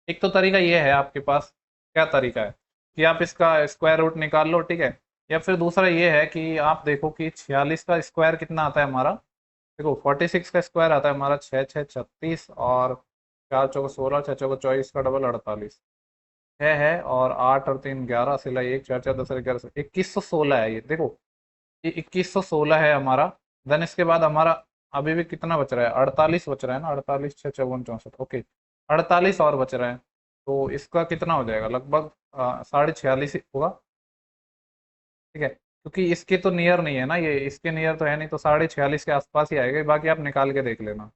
एक तो तरीका ये है आपके पास, क्या तरीका है कि आप इसका स्क्वायर रूट निकाल लो। ठीक है, या फिर दूसरा ये है कि आप देखो कि 46 का स्क्वायर कितना आता है हमारा। देखो 46 का स्क्वायर आता है हमारा 6 6 36, और 4 चौको 16, 6 चौको 24 का डबल 48, 6 है, और 8 और 3 11, सिलाई 1 4 4 10 11 2116 है ये। देखो ये 2116 है हमारा। देन इसके बाद हमारा अभी भी कितना बच रहा है, 48 बच रहा है ना, 48 6 54 64, ओके, 48 और बच रहा है, तो इसका कितना हो जाएगा, लगभग 46.5 होगा। ठीक है, क्योंकि इसके तो नियर नहीं है ना, ये इसके नियर तो है नहीं, तो 46.5 के आसपास ही आएगा, बाकी आप निकाल के देख लेना।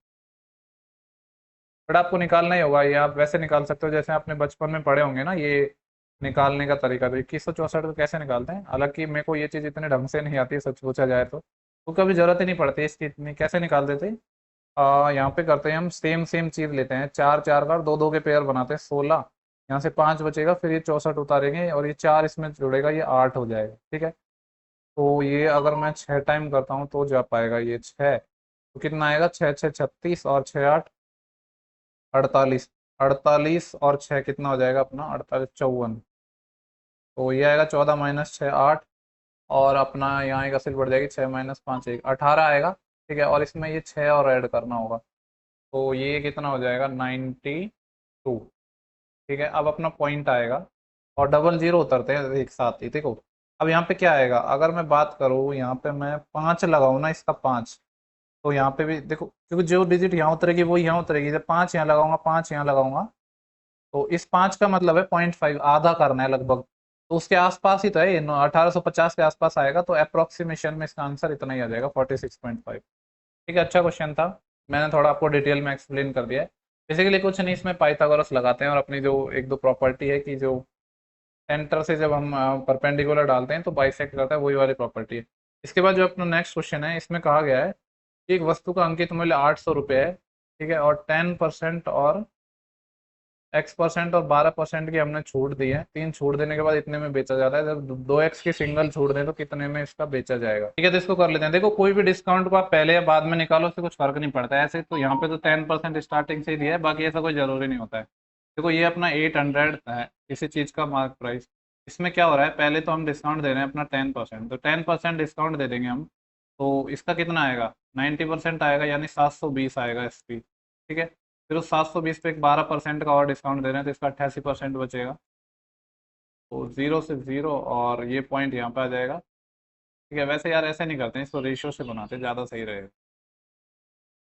बट आपको निकालना ही होगा, ये आप वैसे निकाल सकते हो जैसे आपने बचपन में पढ़े होंगे ना, ये निकालने का तरीका। तो 2164 को कैसे निकालते हैं, हालांकि मेरे को ये चीज़ इतने ढंग से नहीं आती, सच पूछा जाए तो कभी जरूरत ही नहीं पड़ती इसकी इतनी। कैसे निकाल देते हैं, यहाँ पे करते हैं हम, सेम सेम चीज़ लेते हैं, 4 4 बार 2 2 के पेयर बनाते हैं, 16, यहाँ से 5 बचेगा, फिर ये 64 उतारेंगे, और ये 4 इसमें जुड़ेगा, ये 8 हो जाएगा। ठीक है, तो ये अगर मैं 6 टाइम करता हूँ तो जा पाएगा ये 6, तो कितना आएगा, 6 6 36, और 6 8 48, 48 और 6 कितना हो जाएगा अपना, 48 54, तो ये आएगा 14 - 6 8, और अपना यहाँ एक असिल बढ़ जाएगी, 6 - 5 1 18 आएगा। ठीक है, और इसमें ये 6 और ऐड करना होगा, तो ये कितना हो जाएगा, 92। ठीक है, अब अपना पॉइंट आएगा, और डबल जीरो उतरते हैं एक साथ ही। देखो अब यहाँ पे क्या आएगा, अगर मैं बात करूँ यहाँ पे मैं 5 लगाऊँ ना, इसका 5, तो यहाँ पे भी देखो, क्योंकि जो डिजिट यहाँ उतरेगी वो यहाँ उतरेगी, जब 5 यहाँ लगाऊंगा, 5 यहाँ लगाऊंगा, तो इस 5 का मतलब है 0.5, आधा करना है लगभग, तो उसके आसपास ही तो है ये, 1850 के आसपास आएगा, तो अप्रोक्सीमेशन में इसका आंसर इतना ही आ जाएगा, 46.5। ठीक है, अच्छा क्वेश्चन था, मैंने थोड़ा आपको डिटेल में एक्सप्लेन कर दिया है। बेसिकली कुछ नहीं, इसमें पाइथागोरस लगाते हैं, और अपनी जो एक दो प्रॉपर्टी है कि जो सेंटर से जब हम परपेंडिकुलर डालते हैं तो बाइसेक्ट करता है, वही वाली प्रॉपर्टी है। इसके बाद जो अपना नेक्स्ट क्वेश्चन है, इसमें कहा गया है कि एक वस्तु का अंकित मूल्य 800 रुपये है। ठीक है, और 10% और X% और 12% की हमने छूट दी है, 3 छूट देने के बाद इतने में बेचा जाता है, जब 2x की सिंगल छूट दें तो कितने में इसका बेचा जाएगा। ठीक है, तो इसको कर लेते हैं। देखो कोई भी डिस्काउंट को आप पहले या बाद में निकालो, उससे कुछ फर्क नहीं पड़ता है, ऐसे तो यहाँ पे तो 10% स्टार्टिंग से ही दिया है, बाकी ऐसा कोई जरूरी नहीं होता है। देखो ये अपना 800 है किसी चीज़ का मार्क प्राइस, इसमें क्या हो रहा है, पहले तो हम डिस्काउंट दे रहे हैं अपना 10%, तो 10% डिस्काउंट दे देंगे हम, तो इसका कितना आएगा, 90% आएगा, यानी 720 आएगा SP। ठीक है, फिर उस 720 पे एक 12% का और डिस्काउंट दे रहे हैं, तो इसका 88% बचेगा, तो जीरो से जीरो, और ये पॉइंट यहाँ पे आ जाएगा। ठीक है, वैसे यार ऐसे नहीं करते हैं, इसको रेशियो से बनाते हैं, ज़्यादा सही रहेगा।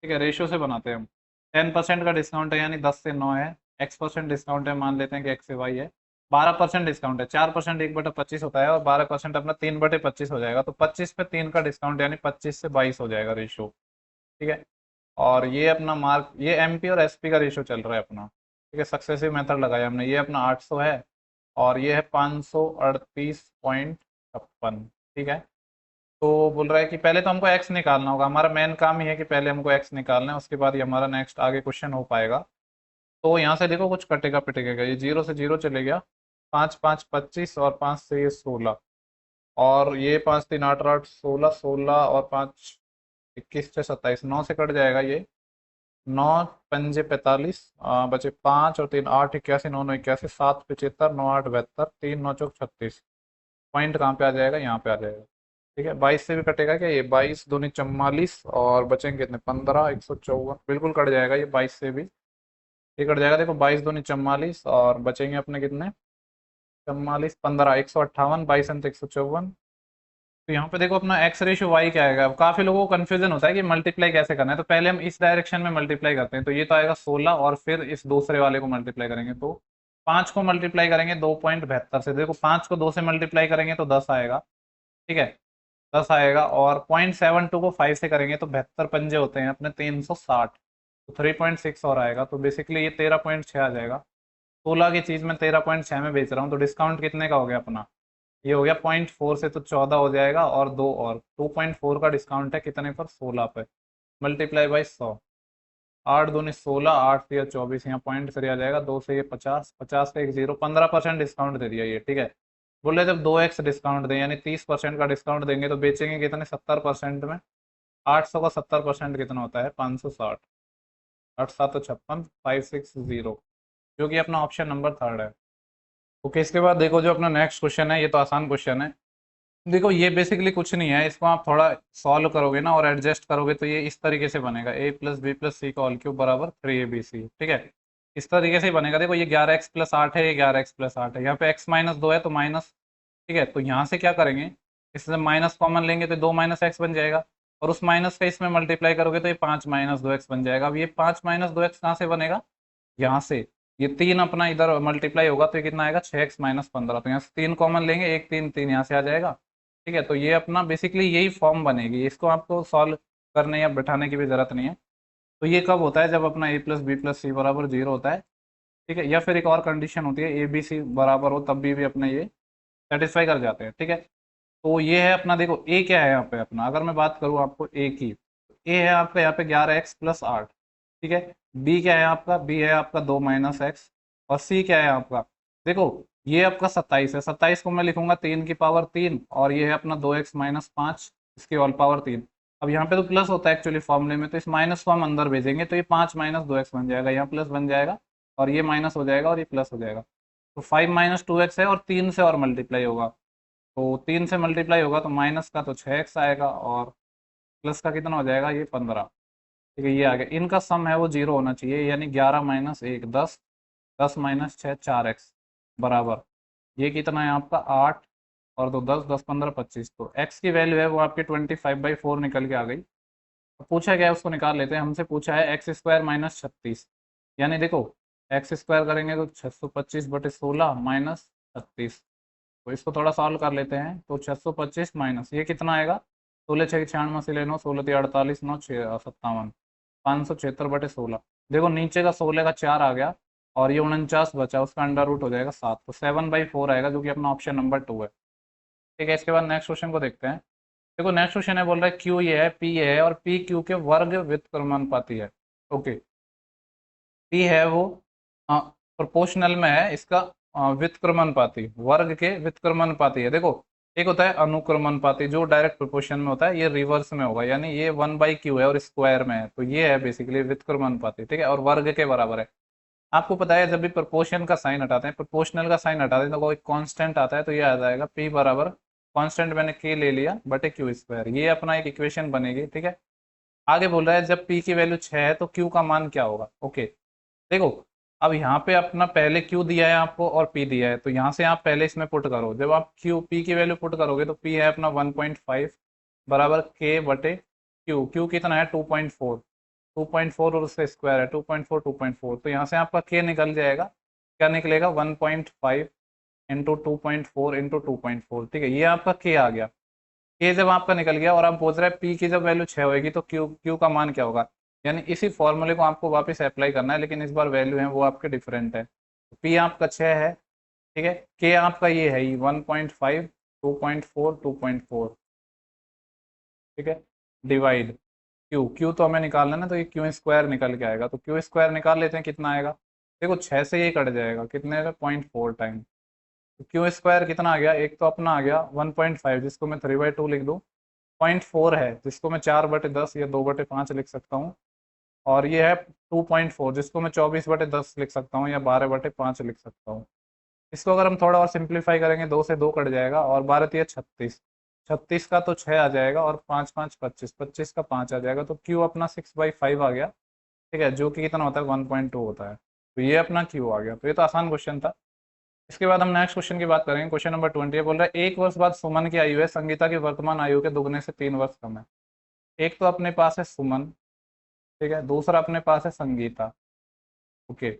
ठीक है, रेशियो से बनाते हैं हम, 10% का डिस्काउंट है, यानी 10 से 9 है, x% डिस्काउंट है, मान लेते हैं कि x से y है, 12% डिस्काउंट है, 4% 1/25 होता है और 12% अपना 3/25 हो जाएगा, तो 25 पे 3 का डिस्काउंट यानी 25 से 22 हो जाएगा रेशियो। ठीक है। और ये अपना मार्क, ये एमपी और एसपी का रेशियो चल रहा है अपना। ठीक है, सक्सेसिव मेथड लगाया हमने, ये अपना 800 है और ये है 538.56। ठीक है। तो बोल रहा है कि पहले तो हमको एक्स निकालना होगा, हमारा मेन काम ही है कि पहले हमको एक्स निकालना है, उसके बाद ये हमारा नेक्स्ट आगे क्वेश्चन हो पाएगा। तो यहाँ से देखो कुछ कटेगा पिटेगा, ये 0 से 0 चले गया, 5 5 25 और 5 से ये 16, और ये 5 3 8 8 16, 16 और 5 21 से 27, 9 से कट जाएगा ये, 9 पंजे 45, बचे 5 और 3 8, 81, 9 9 81, 7 75, 9 8 72, 3 9 चौक 36। पॉइंट कहाँ पे आ जाएगा, यहाँ पे आ जाएगा। ठीक है, 22 से भी कटेगा क्या, ये 22 दूनी 44 और बचेंगे कितने 15, 154, बिल्कुल कट जाएगा ये 22 से भी, ये कट जाएगा। देखो 22 दूनी 44 और बचेंगे अपने कितने 44, 15, 158, 22 अंत 154। तो यहाँ पे देखो अपना एक्स रेशियो वाई क्या आएगा। अब काफी लोगों को कंफ्यूजन होता है कि मल्टीप्लाई कैसे करना है, तो पहले हम इस डायरेक्शन में मल्टीप्लाई करते हैं, तो ये तो आएगा 16 और फिर इस दूसरे वाले को मल्टीप्लाई करेंगे, तो 5 को मल्टीप्लाई करेंगे 2.72 से, देखो 5 को 2 से मल्टीप्लाई करेंगे तो 10 आएगा। ठीक है, 10 आएगा, और 0.72 को 5 से करेंगे तो 72 पंजे होते हैं अपने 360, तो 3.6 और आएगा, तो बेसिकली ये 13.6 आ जाएगा। 16 की चीज में 13.6 में बेच रहा हूँ, तो डिस्काउंट कितने का हो गया अपना, ये हो गया 0.4 से, तो 14 हो जाएगा, और 2 और 2.4 का डिस्काउंट है कितने पर, 16 पे, मल्टीप्लाई बाई 100, 8 दूनी 16, 8 से 24, यहाँ पॉइंट से आ जाएगा, 2 से ये 50, 50 का एक जीरो, 15% डिस्काउंट दे दिया ये। ठीक है, बोले जब 2x डिस्काउंट दें यानी 30% का डिस्काउंट देंगे तो बेचेंगे कितने 70% में, 800 का 70% कितना होता है 560, 8 7 56, 560, जो कि अपना ऑप्शन नंबर थर्ड है। ओके, इसके बाद देखो जो अपना नेक्स्ट क्वेश्चन है, ये तो आसान क्वेश्चन है। देखो ये बेसिकली कुछ नहीं है, इसको आप थोड़ा सॉल्व करोगे ना और एडजस्ट करोगे तो ये इस तरीके से बनेगा, a प्लस बी प्लस सी का होल क्यूब बराबर 3abc। ठीक है, इस तरीके से ही बनेगा। देखो ये 11x प्लस 8 है, ये 11x प्लस 8 है, यहाँ पे x माइनस 2 है तो माइनस। ठीक है, तो यहाँ से क्या करेंगे, इससे माइनस कॉमन लेंगे तो 2 माइनस एक्स बन जाएगा, और उस माइनस का इसमें मल्टीप्लाई करोगे तो ये 5 माइनस 2x बन जाएगा। अब ये 5 माइनस 2x कहाँ से बनेगा, यहाँ से, ये 3 अपना इधर मल्टीप्लाई होगा तो ये कितना आएगा 6x माइनस 15, तो यहाँ से 3 कॉमन लेंगे, 1 3 3 यहाँ से आ जाएगा। ठीक है, तो ये अपना बेसिकली यही फॉर्म बनेगी, इसको आपको सॉल्व करने या बैठाने की भी जरूरत नहीं है। तो ये कब होता है, जब अपना a प्लस बी प्लस सी बराबर 0 होता है। ठीक है, या फिर एक और कंडीशन होती है ए बी सी बराबर हो, तब भी अपने ये सेटिस्फाई कर जाते हैं। ठीक है, तो ये है अपना, देखो ए क्या है यहाँ पे अपना, अगर मैं बात करूँ आपको ए की, ए है आपका यहाँ पे 11x प्लस 8। ठीक है, बी क्या है आपका, बी है आपका 2 माइनस एक्स, और सी क्या है आपका, देखो ये आपका 27 है, 27 को मैं लिखूंगा 3 की पावर 3, और ये है अपना 2x माइनस 5 इसकी ऑल पावर 3। अब यहाँ पे तो प्लस होता है एक्चुअली फॉर्मूले में, तो इस माइनस को हम अंदर भेजेंगे तो ये 5 माइनस 2x बन जाएगा, यहाँ प्लस बन जाएगा, और ये माइनस हो जाएगा और ये प्लस हो जाएगा। तो 5 माइनस 2x है, और 3 से और मल्टीप्लाई होगा, तो 3 से मल्टीप्लाई होगा तो माइनस का तो 6x आएगा, और प्लस का कितना हो जाएगा ये 15। ठीक है, ये आ गया, इनका सम है वो 0 होना चाहिए, यानी 11 माइनस 1 10, 10 माइनस 6 4x बराबर, ये कितना है आपका 8, और 2 10 10 15 25, तो x की वैल्यू है वो आपकी 25/4 निकल के आ गई। तो पूछा गया है उसको निकाल लेते हैं, हमसे पूछा है एक्स स्क्वायर माइनस 36, यानी देखो एक्स स्क्वायर करेंगे तो 625/16 माइनस 36, तो इसको थोड़ा सॉल्व कर लेते हैं, तो 625 माइनस ये कितना आएगा, 16 6 96 से ले लो, 16 48 9 57, 576/16। देखो नीचे का 16 का 4 आ गया, और ये 49 बचा, उसका अंडर रूट हो जाएगा 7, तो 7/4 आएगा, जो कि अपना ऑप्शन नंबर 2 है। ठीक है, इसके बाद नेक्स्ट क्वेश्चन को देखते हैं। देखो नेक्स्ट क्वेश्चन है, बोल रहा है क्यू ये है, पी ये है, और पी क्यू के वर्ग व्युत्क्रमानुपाती है। ओके, पी है वो प्रोपोर्शनल में है, इसका व्युत्क्रमानुपाती, वर्ग के व्युत्क्रमानुपाती है। देखो एक होता है अनुक्रमानुपाती जो डायरेक्ट प्रोपोर्शन में होता है, ये रिवर्स में होगा, यानी ये 1/q है और स्क्वायर में है, तो ये है बेसिकली व्युत्क्रमानुपाती। ठीक है, और वर्ग के बराबर है। आपको पता है जब भी प्रोपोर्शन का साइन हटाते हैं, प्रोपोर्शनल का साइन हटाते हैं, तो कोई कांस्टेंट आता है, तो ये आ जाएगा p बराबर, कांस्टेंट मैंने k ले लिया बटे क्यू स्क्वायर, ये अपना एक इक्वेशन बनेगी। ठीक है, आगे बोल रहा है जब p की वैल्यू 6 है तो q का मान क्या होगा। ओके, देखो अब यहाँ पे अपना पहले q दिया है आपको और p दिया है, तो यहाँ से आप पहले इसमें पुट करो, जब आप p की वैल्यू पुट करोगे तो p है अपना 1.5 बराबर k बटे q, q कितना है 2.4, 2.4 और उसका स्क्वायर है 2.4 2.4, तो यहाँ से आपका के निकल जाएगा, क्या निकलेगा 1.5 इंटू 2.4 इंटू 2.4, ठीक है, ये आपका के आ गया। के जब आपका निकल गया और आप पूछ रहे हैं पी की जब वैल्यू 6 होगी तो क्यू क्यू का मान क्या होगा, यानी इसी फॉर्मूले को आपको वापस अप्लाई करना है, लेकिन इस बार वैल्यू है वो आपके डिफरेंट है। पी आपका 6 है, ठीक है, के आपका ये है 1.5 2.4 2.4, ठीक है, डिवाइड क्यू, क्यू तो हमें निकालना है ना, तो ये क्यू स्क्वायर निकल के आएगा, तो क्यू स्क्वायर निकाल लेते हैं कितना आएगा। देखो 6 से ये कट जाएगा, कितने का 0.4 टाइम, तो क्यू स्क्वायर कितना आ गया, एक तो अपना आ गया 1.5 जिसको मैं 3/2 लिख दूँ, 0.4 है जिसको मैं 4/10 या 2/5 लिख सकता हूँ, और ये है 2.4 जिसको मैं 24/10 लिख सकता हूँ या 12/5 लिख सकता हूँ। इसको अगर हम थोड़ा और सिंप्लीफाई करेंगे, 2 से 2 कट जाएगा, और 12 तिया 36, 36 का तो 6 आ जाएगा, और 5 5 25, 25 का 5 आ जाएगा, तो क्यू अपना 6/5 आ गया, ठीक है, जो कि कितना होता है 1.2 होता है, तो ये अपना क्यू आ गया। तो ये तो आसान क्वेश्चन था। इसके बाद हम नेक्स्ट क्वेश्चन की बात करेंगे। क्वेश्चन नंबर 20 बोल रहा है 1 वर्ष बाद सुमन की आयु है संगीता की वर्तमान आयु के दुगने से 3 वर्ष कम है। एक तो अपने पास है सुमन, ठीक है, दूसरा अपने पास है संगीता, ओके।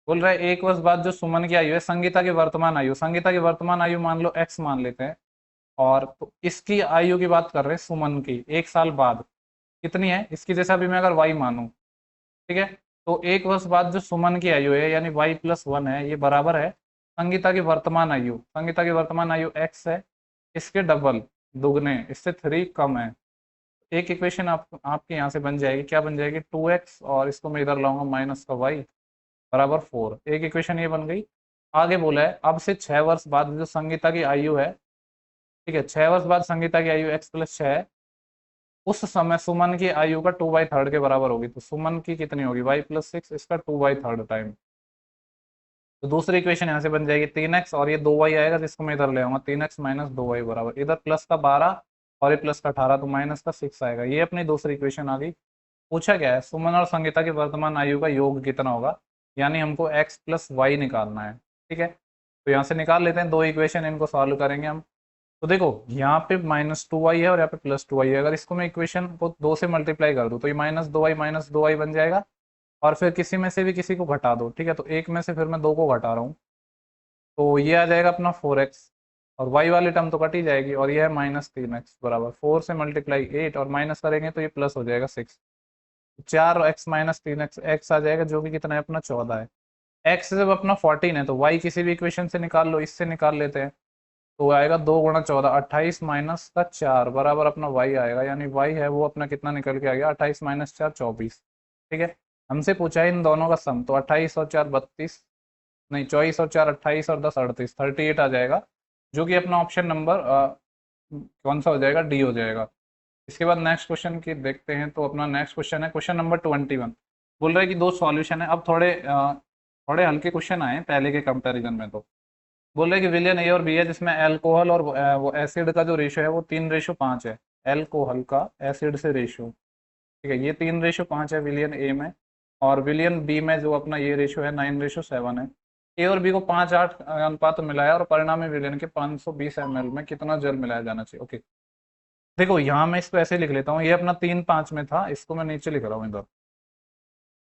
बोल रहा है 1 वर्ष बाद जो सुमन की आयु है संगीता की वर्तमान आयु, संगीता की वर्तमान आयु मान लो x मान लेते हैं, और तो इसकी आयु की बात कर रहे हैं सुमन की 1 साल बाद कितनी है, इसकी जैसा भी मैं अगर y मानूं, ठीक है, तो 1 वर्ष बाद जो सुमन की आयु है यानी y+1 है, ये बराबर है संगीता की वर्तमान आयु, संगीता की वर्तमान आयु x है, इसके डबल दुगने इससे 3 कम है। एक इक्वेशन आपके यहाँ से बन जाएगी, क्या बन जाएगी 2x, और इसको मैं इधर लाऊंगा माइनस का y बराबर 4, एक इक्वेशन ये बन गई। आगे बोला है अब से 6 वर्ष बाद जो संगीता की आयु है, ठीक है, 6 वर्ष बाद संगीता की आयु x+6 है, उस समय सुमन की आयु का 2/3 के बराबर होगी, तो सुमन की कितनी होगी y+6, इसका 2/3 टाइम। तो दूसरी इक्वेशन यहाँ से बन जाएगी 3x, और ये 2y आएगा जिसको मैं इधर ले आऊंगा 3x माइनस 2y बराबर, इधर प्लस का 12 और ये प्लस का 18, तो माइनस का 6 आएगा। ये अपनी दूसरी इक्वेशन आ गई। पूछा गया है सुमन और संगीता की वर्तमान आयु का योग कितना होगा, यानी हमको x+y निकालना है, ठीक है, तो यहाँ से निकाल लेते हैं दो इक्वेशन, इनको सॉल्व करेंगे हम। तो देखो यहाँ पे -2y है और यहाँ पे +2y है, अगर इसको मैं इक्वेशन को 2 से मल्टीप्लाई कर दूँ तो ये -2y बन जाएगा, और फिर किसी में से भी किसी को घटा दो, ठीक है, तो एक में से फिर मैं 2 को घटा रहा हूँ, तो ये आ जाएगा अपना 4x, और y वाली टर्म तो कट ही जाएगी, और ये है -3x बराबर 4 से मल्टीप्लाई 8, और माइनस करेंगे तो ये प्लस हो जाएगा 6, 4x माइनस 3x, x आ जाएगा जो कि कितना है अपना 14 है। x जब अपना 14 है तो y किसी भी इक्वेशन से निकाल लो, इससे निकाल लेते हैं, तो आएगा 2 × 14 28 माइनस का 4 बराबर अपना y आएगा, यानी y है वो अपना कितना निकल के आ गया 28 माइनस 4 24, ठीक है। हमसे पूछा है इन दोनों का सम, तो 28 और 4 32, नहीं 24 और 4 28 और 10 38 38 आ जाएगा, जो कि अपना ऑप्शन नंबर कौन सा हो जाएगा, डी हो जाएगा। इसके बाद नेक्स्ट क्वेश्चन की देखते हैं, तो अपना नेक्स्ट क्वेश्चन है क्वेश्चन नंबर 21। बोल रहा है कि दो सॉल्यूशन है, अब थोड़े हल्के क्वेश्चन आए पहले के कंपैरिजन में। तो बोल रहे हैं कि विलियन ए और बी है जिसमें अल्कोहल और वो एसिड का जो रेशियो है वो 3:5 है, अल्कोहल का एसिड से रेशियो, ठीक है, ये 3:5 है विलियन ए में, और विलियन बी में जो अपना ये रेशियो है 9:7 है। ए और बी को 5:8 अनुपात में मिलाया और परिणामी विलियन के 520 ml में कितना जल मिलाया जाना चाहिए, ओके। देखो यहाँ मैं इसको ऐसे लिख लेता हूँ, ये अपना 3:5 में था, इसको मैं नीचे लिख रहा हूँ इधर,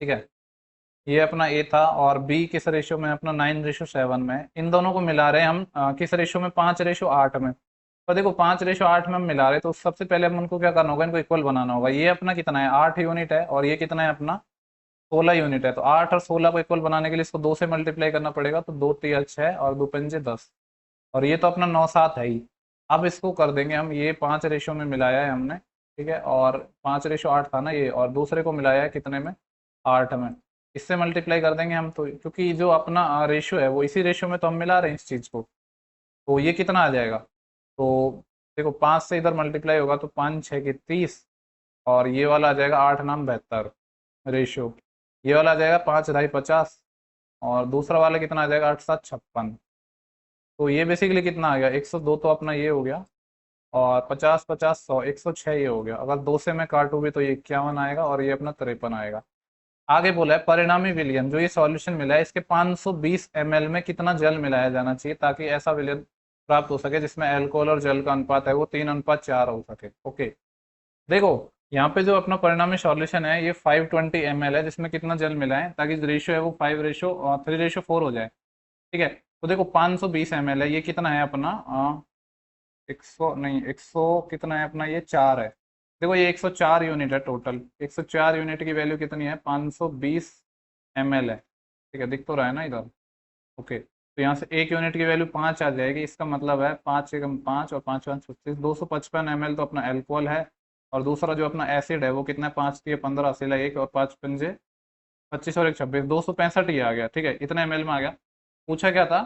ठीक है, ये अपना ए था, और बी किस रेशियो में अपना 9:7 में, इन दोनों को मिला रहे हैं हम किस रेशियो में 5:8 में। तो देखो 5:8 में हम मिला रहे हैं, तो सबसे पहले हम उनको क्या करना होगा, इनको इक्वल बनाना होगा। ये अपना कितना है 8 यूनिट है, और ये कितना है अपना 16 यूनिट है, तो 8 और 16 को इक्वल बनाने के लिए इसको 2 से मल्टीप्लाई करना पड़ेगा, तो 2 तिया 6 और 2 पंजे 10, और ये तो अपना 9 7 है ही। अब इसको कर देंगे हम, ये 5 रेशियो में मिलाया है हमने, ठीक है, और 5:8 था ना ये, और दूसरे को मिलाया है कितने में 8 में, इससे मल्टीप्लाई कर देंगे हम, तो क्योंकि जो अपना रेशियो है वो इसी रेशियो में तो हम मिला रहे हैं इस चीज़ को, तो ये कितना आ जाएगा, तो देखो 5 से इधर मल्टीप्लाई होगा तो 5 6 की 30, और ये वाला आ जाएगा 8 9 72 रेशियो, ये वाला आ जाएगा 5 2.5 50, और दूसरा वाला कितना आ जाएगा 8 7 56, तो ये बेसिकली कितना आ गया 102, तो अपना ये हो गया, और 50 50 100 106 ये हो गया। अगर 2 से मैं काटूँ भी तो ये 51 आएगा, और ये अपना 53 आएगा। आगे बोला है परिणामी विलयन, जो ये सॉल्यूशन मिला है इसके 520 ml में कितना जल मिलाया जाना चाहिए ताकि ऐसा विलयन प्राप्त हो सके जिसमें अल्कोहल और जल का अनुपात है वो 3:4 हो सके, ओके। देखो यहाँ पे जो अपना परिणामी सॉल्यूशन है ये 520 ml है, जिसमें कितना जल मिला है, ताकि रेशियो है वो 5:3:4 हो जाए। ठीक है, तो देखो 520 ml है, ये कितना है अपना 100 नहीं 100 कितना है अपना, ये 4 है। देखो ये 104 यूनिट है टोटल, 104 यूनिट की वैल्यू कितनी है, 520 ml है। ठीक है, दिख तो रहा है ना इधर। ओके, तो यहाँ से एक यूनिट की वैल्यू 5 आ जाएगी, इसका मतलब है 5 एकम 5 और 5×5 = 25, 255 ml तो अपना एल्कोहल है। और दूसरा जो अपना एसिड है वो कितना है, 5×3 = 15, असीला 1 और 5×5 = 25 और 1 26, 265 ये आ गया। ठीक है, इतना ml में आ गया। पूछा क्या था,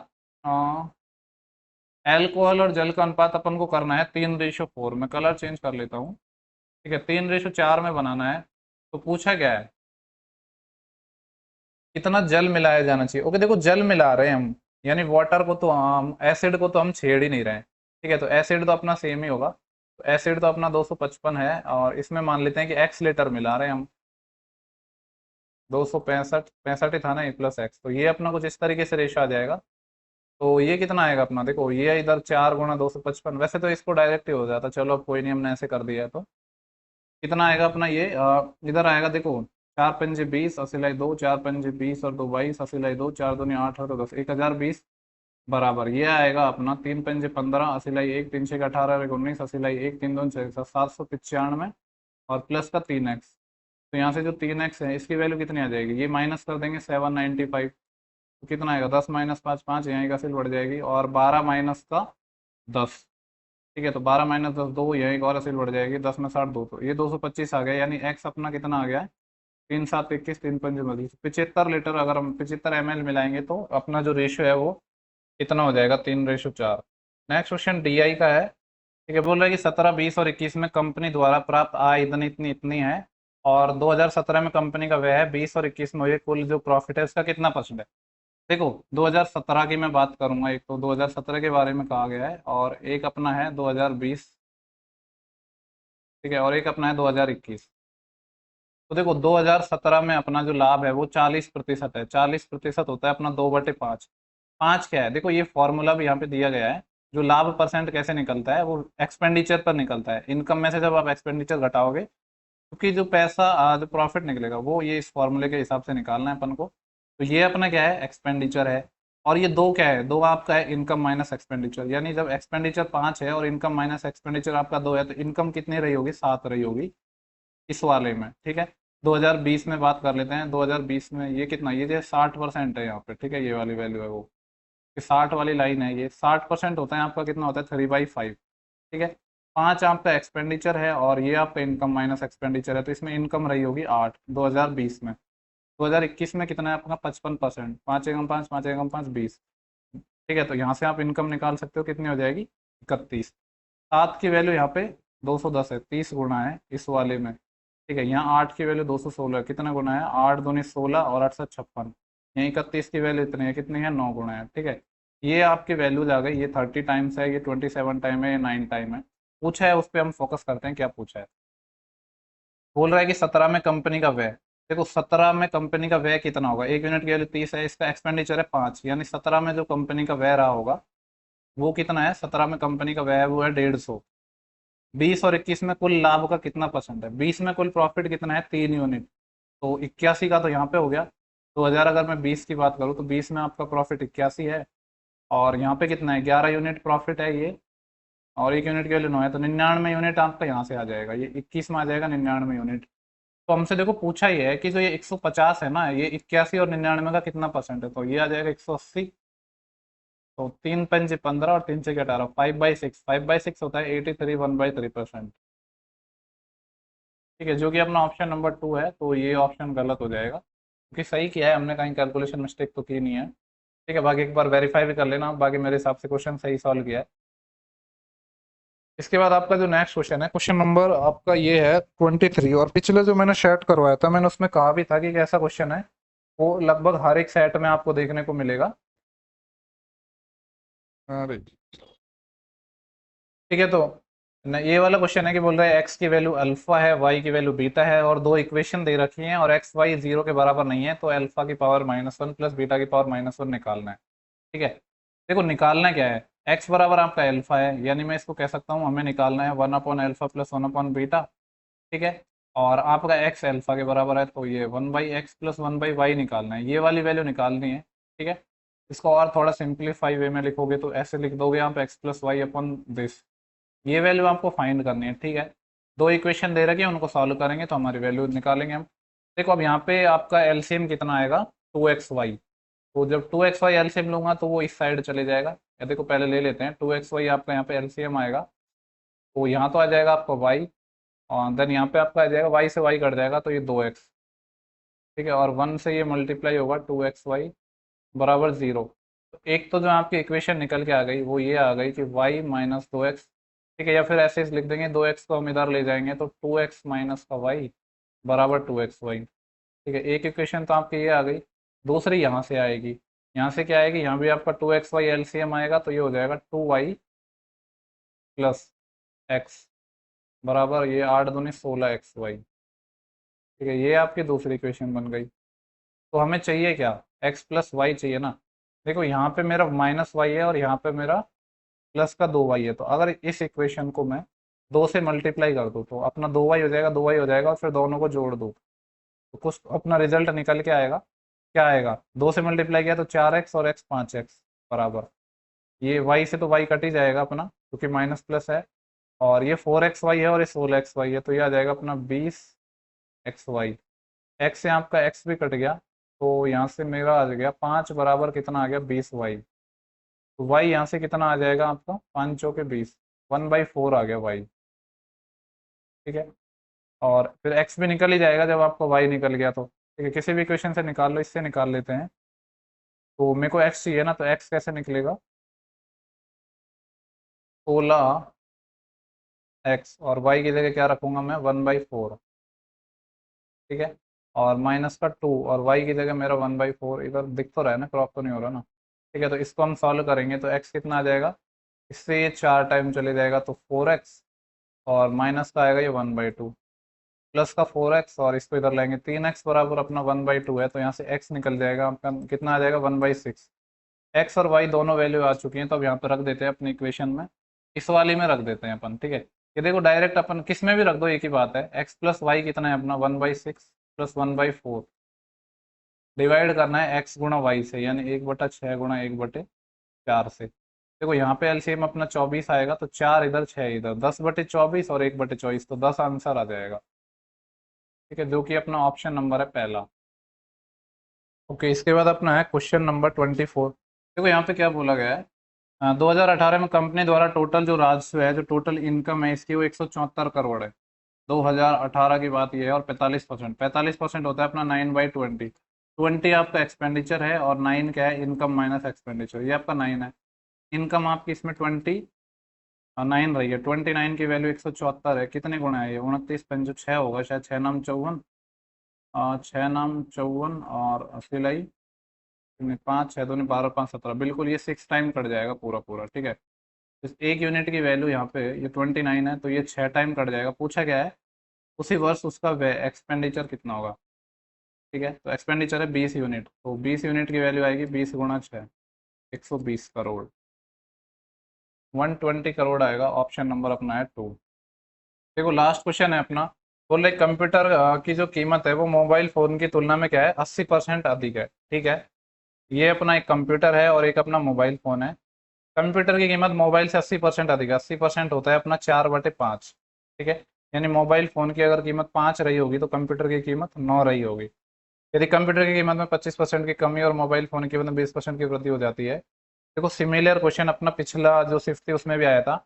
एल्कोहल और जल का अनुपात अपन को करना है 3:4। मैं कलर चेंज कर लेता हूँ। ठीक है, 3:4 में बनाना है। तो पूछा क्या है, कितना जल मिलाया जाना चाहिए। ओके, देखो जल मिला रहे हैं हम, यानी वाटर को तो हम, एसिड को तो हम छेड़ ही नहीं रहे हैं। ठीक है, तो एसिड तो अपना सेम ही होगा, तो एसिड तो अपना 255 है, और इसमें मान लेते हैं कि एक्स लीटर मिला रहे हैं हम, 265 65 ही था ना, ए प्लस एक्स, तो ये अपना कुछ इस तरीके से रेशो आ जाएगा। तो ये कितना आएगा अपना, देखो ये इधर 4×255, वैसे तो इसको डायरेक्ट ही हो जाता, चलो अब कोई नहीं, हमने ऐसे कर दिया है। तो कितना आएगा अपना ये, इधर आएगा देखो, 4×5 = 20, असिलाई 2, 4×5 और 2 22, असिलाई 2, 4×2 8 और 2 10, 1020 बराबर ये आएगा अपना 3×5 = 15, असिलाई 1, 3×6 = 18 और 19, असिलाई 1, 3×2 = 6, 795 और प्लस का 3x। तो यहाँ से जो 3x है इसकी वैल्यू कितनी आ जाएगी, ये माइनस कर देंगे 795, तो कितना आएगा 10 - 5 5, यहाँ का सिल बढ़ जाएगी, और 12 - 10। ठीक है, तो 12 - 10 2, यह एक और असील बढ़ जाएगी, 10 में 60 2, तो ये 225 आ गया, यानी एक्स अपना कितना आ गया है, 3×7 = 21, 3×5 = 75 लीटर। अगर हम 75 ml मिलाएंगे तो अपना जो रेशियो है वो कितना हो जाएगा, 3:4। नेक्स्ट क्वेश्चन डी आई का है। ठीक है, बोल रहा है कि 17 20 और 21 में कंपनी द्वारा प्राप्त आय इतनी इतनी इतनी है, और 2017 में कंपनी का व्यय है 20 और 21 में, ये कुल जो प्रॉफिट है उसका कितना परसेंट है। देखो 2017 की मैं बात करूंगा, एक तो 2017 के बारे में कहा गया है, और एक अपना है 2020। ठीक है, और एक अपना है 2021। तो देखो 2017 में अपना जो लाभ है वो 40% है, 40% होता है अपना 2/5। पाँच क्या है, देखो ये फॉर्मूला भी यहाँ पे दिया गया है। जो लाभ परसेंट कैसे निकलता है, वो एक्सपेंडिचर पर निकलता है। इनकम में से जब आप एक्सपेंडिचर घटाओगे, क्योंकि जो पैसा जो प्रॉफिट निकलेगा वो ये इस फॉर्मूले के हिसाब से निकालना है अपन को। तो ये अपना क्या है, एक्सपेंडिचर है। और ये दो क्या है, दो आपका है इनकम माइनस एक्सपेंडिचर, यानी जब एक्सपेंडिचर 5 है और इनकम माइनस एक्सपेंडिचर आपका 2 है, तो इनकम कितनी रही होगी, 7 रही होगी इस वाले में। ठीक है, 2020 में बात कर लेते हैं, 2020 में ये कितना, ये जो 60% है यहाँ पे। ठीक है, ये वाली वैल्यू है वो, कि 60 वाली लाइन है, ये 60% होता है आपका, कितना होता है 3/5। ठीक है, 5 आपका एक्सपेंडिचर है और ये आपका इनकम माइनस एक्सपेंडिचर है, तो इसमें इनकम रही होगी 8 2020 में। 2021 में कितना है अपना, 55%, 5×5 5×5 20। ठीक है, तो यहाँ से आप इनकम निकाल सकते हो, कितनी हो जाएगी 31। 7 की वैल्यू यहाँ पे 210 है, 30 गुना है इस वाले में। ठीक है, यहाँ 8 की वैल्यू 216 है, कितना गुना है, 8 दूनी 16 और 8 से 56। यहाँ 31 की वैल्यू इतनी है, कितनी है 9 गुना है। ठीक है, ये आपकी वैल्यूज आ गई, ये 30 टाइम्स है, ये 27 टाइम है, ये 9 टाइम है। पूछा है उस पर हम फोकस करते हैं, क्या पूछा है। बोल रहा है कि 17 में कंपनी का व्यय, देखो 17 में कंपनी का व्यय कितना होगा, एक यूनिट की वैल्यू 30 है, इसका एक्सपेंडिचर है 5, यानी 17 में जो कंपनी का व्यय रहा होगा वो कितना है, 17 में कंपनी का व्यय वो है 150। 20 और 21 में कुल लाभ का कितना परसेंट है, 20 में कुल प्रॉफिट कितना है, 3 यूनिट, तो 81 का तो यहाँ पे हो गया। 2000 अगर मैं 20 की बात करूँ तो 20 में आपका प्रॉफिट 81 है, और यहाँ पे कितना है, 11 यूनिट प्रॉफिट है ये, और एक यूनिट की वैल्यू 9 है, तो 99 यूनिट आपका यहाँ से आ जाएगा, ये 21 में आ जाएगा 99 यूनिट। तो हमसे देखो पूछा ये है कि जो ये 150 है ना, ये 81 और 99 का कितना परसेंट है, तो ये आ जाएगा 180। तो 3×5 = 15 और 3×6 = 18, 5/6, 5/6 होता है 83, 1/3%। ठीक है, जो कि अपना ऑप्शन नंबर 2 है, तो ये ऑप्शन गलत हो जाएगा, क्योंकि सही किया है हमने, कहीं कैलकुलेशन मिस्टेक तो की नहीं है। ठीक है, बाकी एक बार वेरीफाई भी कर लेना, बाकी मेरे हिसाब से क्वेश्चन सही सॉल्व किया है। इसके बाद आपका जो नेक्स्ट क्वेश्चन है, क्वेश्चन नंबर आपका ये है 23, और पिछले जो मैंने सेट करवाया था, मैंने उसमें कहा भी था कि ऐसा क्वेश्चन है वो लगभग हर एक सेट में आपको देखने को मिलेगा। अरे ठीक है, तो ये वाला क्वेश्चन है कि बोल रहे हैं एक्स की वैल्यू अल्फा है, वाई की वैल्यू बीटा है, और दो इक्वेशन दे रखी हैं, और एक्स वाई 0 के बराबर नहीं है, तो अल्फा की पावर -1 प्लस बीटा की पावर -1 निकालना है। ठीक है, देखो निकालना क्या है, एक्स बराबर आपका अल्फा है, यानी मैं इसको कह सकता हूँ हमें निकालना है 1/अल्फा प्लस 1/बीटा। ठीक है, और आपका एक्स अल्फा के बराबर है, तो ये 1/x प्लस 1/y निकालना है, ये वाली वैल्यू निकालनी है। ठीक है, इसको और थोड़ा सिंप्लीफाई वे में लिखोगे तो ऐसे लिख दोगे आप x plus y upon this, ये वैल्यू आपको फाइंड करनी है। ठीक है, दो इक्वेशन दे रखी है, उनको सॉल्व करेंगे तो हमारी वैल्यू निकालेंगे हम। देखो अब यहाँ पे आपका एलसीएम कितना आएगा, 2xy। तो जब 2xy एलसीएम लूंगा तो वो इस साइड चले जाएगा। या देखो पहले ले लेते हैं, 2xy आपका यहाँ पे एलसीएम आएगा, तो यहाँ तो आ जाएगा आपका y, और देन यहाँ पे आपका आ जाएगा y से y कट जाएगा तो ये 2x। ठीक है, और 1 से ये मल्टीप्लाई होगा 2xy बराबर 0। तो एक तो जो आपकी इक्वेशन निकल के आ गई वो ये आ गई कि y माइनस 2x। ठीक है, या फिर ऐसे लिख देंगे 2x को हम इधर ले जाएंगे तो 2x माइनस का y बराबर 2xy। ठीक है, एक इक्वेशन तो आपकी ये आ गई। दूसरी यहाँ से आएगी, यहाँ से क्या आएगी, यहाँ भी आपका 2xy एलसीएम आएगा तो ये हो जाएगा 2y प्लस एक्स बराबर ये 8 दूनी 16xy। ठीक है, ये आपकी दूसरी इक्वेशन बन गई। तो हमें चाहिए क्या, x प्लस वाई चाहिए ना। देखो यहाँ पे मेरा माइनस वाई है और यहाँ पे मेरा प्लस का 2y है, तो अगर इस इक्वेशन को मैं 2 से मल्टीप्लाई कर दूँ तो अपना 2y हो जाएगा, 2y हो जाएगा, और फिर दोनों को जोड़ दूँ तो कुछ अपना रिजल्ट निकल के आएगा। क्या आएगा, 2 से मल्टीप्लाई किया तो 4x और x 5x बराबर, ये y से तो y कट ही जाएगा अपना क्योंकि माइनस प्लस है, और ये 4xy है और ये 16xy है, तो ये आ जाएगा अपना 20xy। x से आपका x भी कट गया तो यहाँ से मेरा आ गया 5 बराबर कितना आ गया 20y। तो y यहाँ से कितना आ जाएगा आपका 5 चौके 20, 1/4 आ गया y। ठीक है, और फिर x भी निकल ही जाएगा जब आपका y निकल गया तो। ठीक है, किसी भी इक्वेशन से निकाल लो, इससे निकाल लेते हैं। तो मेरे को x चाहिए ना, तो x कैसे निकलेगा, 16x और y की जगह क्या रखूंगा मैं 1/4। ठीक है, और माइनस का 2 और y की जगह मेरा 1/4, इधर दिख तो रहा है ना, क्रॉप तो नहीं हो रहा ना। ठीक है, तो इसको हम सॉल्व करेंगे तो x कितना आ जाएगा, इससे ये 4 टाइम चले जाएगा तो 4x, और माइनस का आएगा ये 1/2, प्लस का 4x, और इसको इधर लाएंगे 3x बराबर अपना 1/2 है, तो यहाँ से x निकल जाएगा आपका कितना आ जाएगा 1/6। x और y दोनों वैल्यू आ चुकी हैं, तो अब यहाँ पे रख देते हैं अपनी इक्वेशन में, इस वाली में रख देते हैं अपन। ठीक है, ये देखो डायरेक्ट अपन किस में भी रख दो एक ही बात है, x प्लस वाई कितना है अपना 1/6 प्लस 1/4, डिवाइड करना है x गुणा वाई से, यानी 1/6 गुणा 1/4 से। देखो यहाँ पे एलसीएम अपना 24 आएगा, तो 4 इधर 6 इधर, 10/24 और 1/24, तो 10 आंसर आ जाएगा। ठीक है, जो कि अपना ऑप्शन नंबर है पहला। ओके, इसके बाद अपना है क्वेश्चन नंबर 24। देखो यहाँ पे क्या बोला गया है, 2018 में कंपनी द्वारा टोटल जो राजस्व है, जो टोटल इनकम है इसकी, वो 174 करोड़ है। 2018 की बात ये है, और 45%, 45% होता है अपना 9/20। 20 आपका एक्सपेंडिचर है और 9 क्या है, इनकम माइनस एक्सपेंडिचर, ये आपका 9 है। इनकम आपकी इसमें 9 रही है, 29 की वैल्यू 174 है, कितने गुना है ये 29 पंजो 6 होगा शायद, 6 नाम 54, 6 नाम 54 और सिलाई 5, 6 दूनी 12, 5 17, बिल्कुल ये 6 टाइम कट जाएगा पूरा पूरा। ठीक है, इस एक यूनिट की वैल्यू यहाँ पे ये 29 है, तो ये 6 टाइम कट जाएगा। पूछा गया है उसी वर्ष उसका एक्सपेंडिचर कितना होगा। ठीक है, तो एक्सपेंडिचर है 20 यूनिट, तो 20 यूनिट की वैल्यू आएगी 20 गुणा 6, 120 करोड़, 120 करोड़ आएगा। ऑप्शन नंबर अपना है 2। देखो लास्ट क्वेश्चन है अपना, बोल रहे कंप्यूटर की जो कीमत है वो मोबाइल फ़ोन की तुलना में क्या है, 80% अधिक है। ठीक है, ये अपना एक कंप्यूटर है और एक अपना मोबाइल फ़ोन है। कंप्यूटर की कीमत मोबाइल से 80% अधिक है, 80% होता है अपना 4/5। ठीक है, यानी मोबाइल फ़ोन की अगर कीमत 5 रही होगी तो कंप्यूटर की कीमत 9 रही होगी। यदि कंप्यूटर की कीमत में 25% की कमी और मोबाइल फ़ोन की कीमत में 20% की वृद्धि हो जाती है। देखो सिमिलर क्वेश्चन अपना पिछला जो शिफ्ट थी उसमें भी आया था।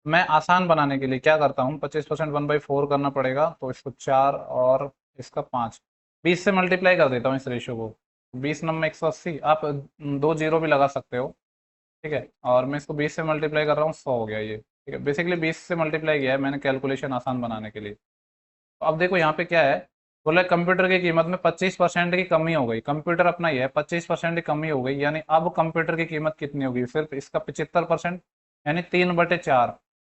मैं आसान बनाने के लिए क्या करता हूँ, 25% 1/4 करना पड़ेगा, तो इसको 4 और इसका 5, 20 से मल्टीप्लाई कर देता हूँ इस रेशियो को, 20 नंबर 180, आप 2 जीरो भी लगा सकते हो। ठीक है, और मैं इसको 20 से मल्टीप्लाई कर रहा हूँ, 100 हो गया ये। ठीक है, बेसिकली 20 से मल्टीप्लाई किया है मैंने कैलकुलेशन आसान बनाने के लिए। तो अब देखो यहाँ पे क्या है, बोला कंप्यूटर की कीमत में 25% की कमी हो गई, कंप्यूटर अपना ही है, 25% की कमी हो गई, यानी अब कंप्यूटर की कीमत कितनी होगी, सिर्फ इसका 75%, यानी 3/4।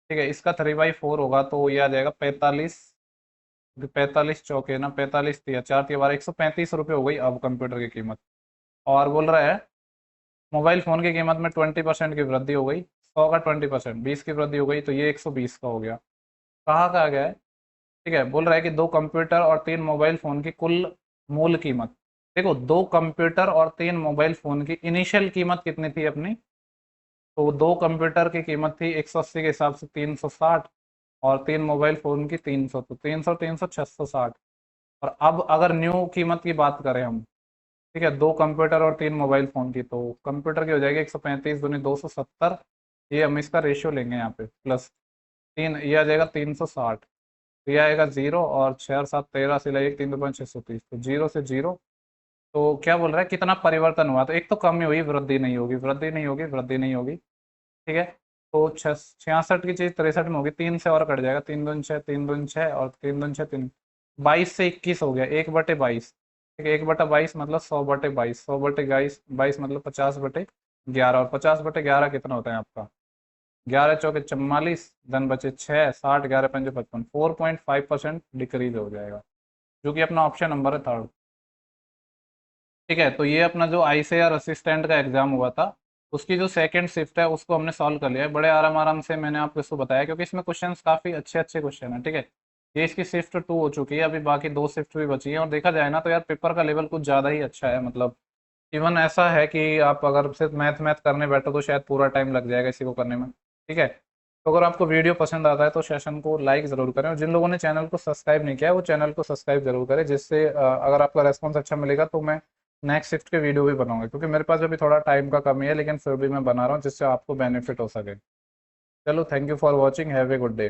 ठीक है, इसका 3/4 होगा तो ये आ जाएगा 45, 45 चौके ना 45 या 4 × 12, 135 रुपये हो गई अब कंप्यूटर की कीमत। और बोल रहा है मोबाइल फ़ोन की कीमत में 20% की वृद्धि हो गई, 100 का 20%, 20 की वृद्धि हो गई, तो ये 120 का हो गया। कहाँ का आ गया है, ठीक है, बोल रहा है कि 2 कंप्यूटर और 3 मोबाइल फ़ोन की कुल मूल कीमत। देखो, 2 कंप्यूटर और 3 मोबाइल फ़ोन की इनिशियल कीमत कितनी थी अपनी? तो 2 कंप्यूटर की कीमत थी 180 के हिसाब से 360, और 3 मोबाइल फ़ोन की 300, तो 300 300 660। और अब अगर न्यू कीमत की बात करें हम, ठीक है, 2 कंप्यूटर और 3 मोबाइल फ़ोन की, तो कंप्यूटर की हो जाएगी 135 दूनी 270, ये हम इसका रेशियो लेंगे यहाँ पे, प्लस 3, ये आ जाएगा 360, ये आएगा 0, और 6 और 7 13 से लाइए 3 2 5 630, तो 0 से 0। तो क्या बोल रहा है, कितना परिवर्तन हुआ? तो एक तो कमी हुई, वृद्धि नहीं होगी, वृद्धि नहीं होगी, वृद्धि नहीं होगी। ठीक है, तो 66 की चीज़ 63 में होगी, 3 से और कट जाएगा, 3 दूनी 6, 3 दूनी 6, और 3 दूनी 6, 3, 22 से 21 हो गया, 1/22। ठीक है, 1/22 मतलब 100/22, 100/22 मतलब 50/11, और 50/11 कितना होता है आपका? 11 चौके 44, धन बचे 6, 60, 11 पंजे 55, 4.5% डिक्रीज हो जाएगा, जो कि अपना ऑप्शन नंबर है थर्ड। ठीक है, तो ये अपना जो आईसीएआर असिस्टेंट का एग्जाम हुआ था, उसकी जो सेकंड शिफ्ट है उसको हमने सॉल्व कर लिया है, बड़े आराम आराम से मैंने आपको इसको बताया, क्योंकि इसमें क्वेश्चंस काफ़ी अच्छे अच्छे क्वेश्चन हैं। ठीक है, ये इसकी शिफ्ट 2 हो चुकी है, अभी बाकी 2 शिफ्ट भी बची हैं, और देखा जाए ना तो यार पेपर का लेवल कुछ ज़्यादा ही अच्छा है, मतलब इवन ऐसा है कि आप अगर सिर्फ मैथ मैथ करने बैठो तो शायद पूरा टाइम लग जाएगा इसी को करने में। ठीक है, तो अगर आपको वीडियो पसंद आता है तो सेशन को लाइक ज़रूर करें, और जिन लोगों ने चैनल को सब्सक्राइब नहीं किया है वो चैनल को सब्सक्राइब जरूर करें, जिससे अगर आपका रेस्पॉन्स अच्छा मिलेगा तो मैं नेक्स्ट शिफ्ट के वीडियो भी बनाऊंगा, क्योंकि मेरे पास अभी थोड़ा टाइम का कमी है, लेकिन फिर भी मैं बना रहा हूँ जिससे आपको बेनिफिट हो सके। चलो, thank you for watching, have a good day.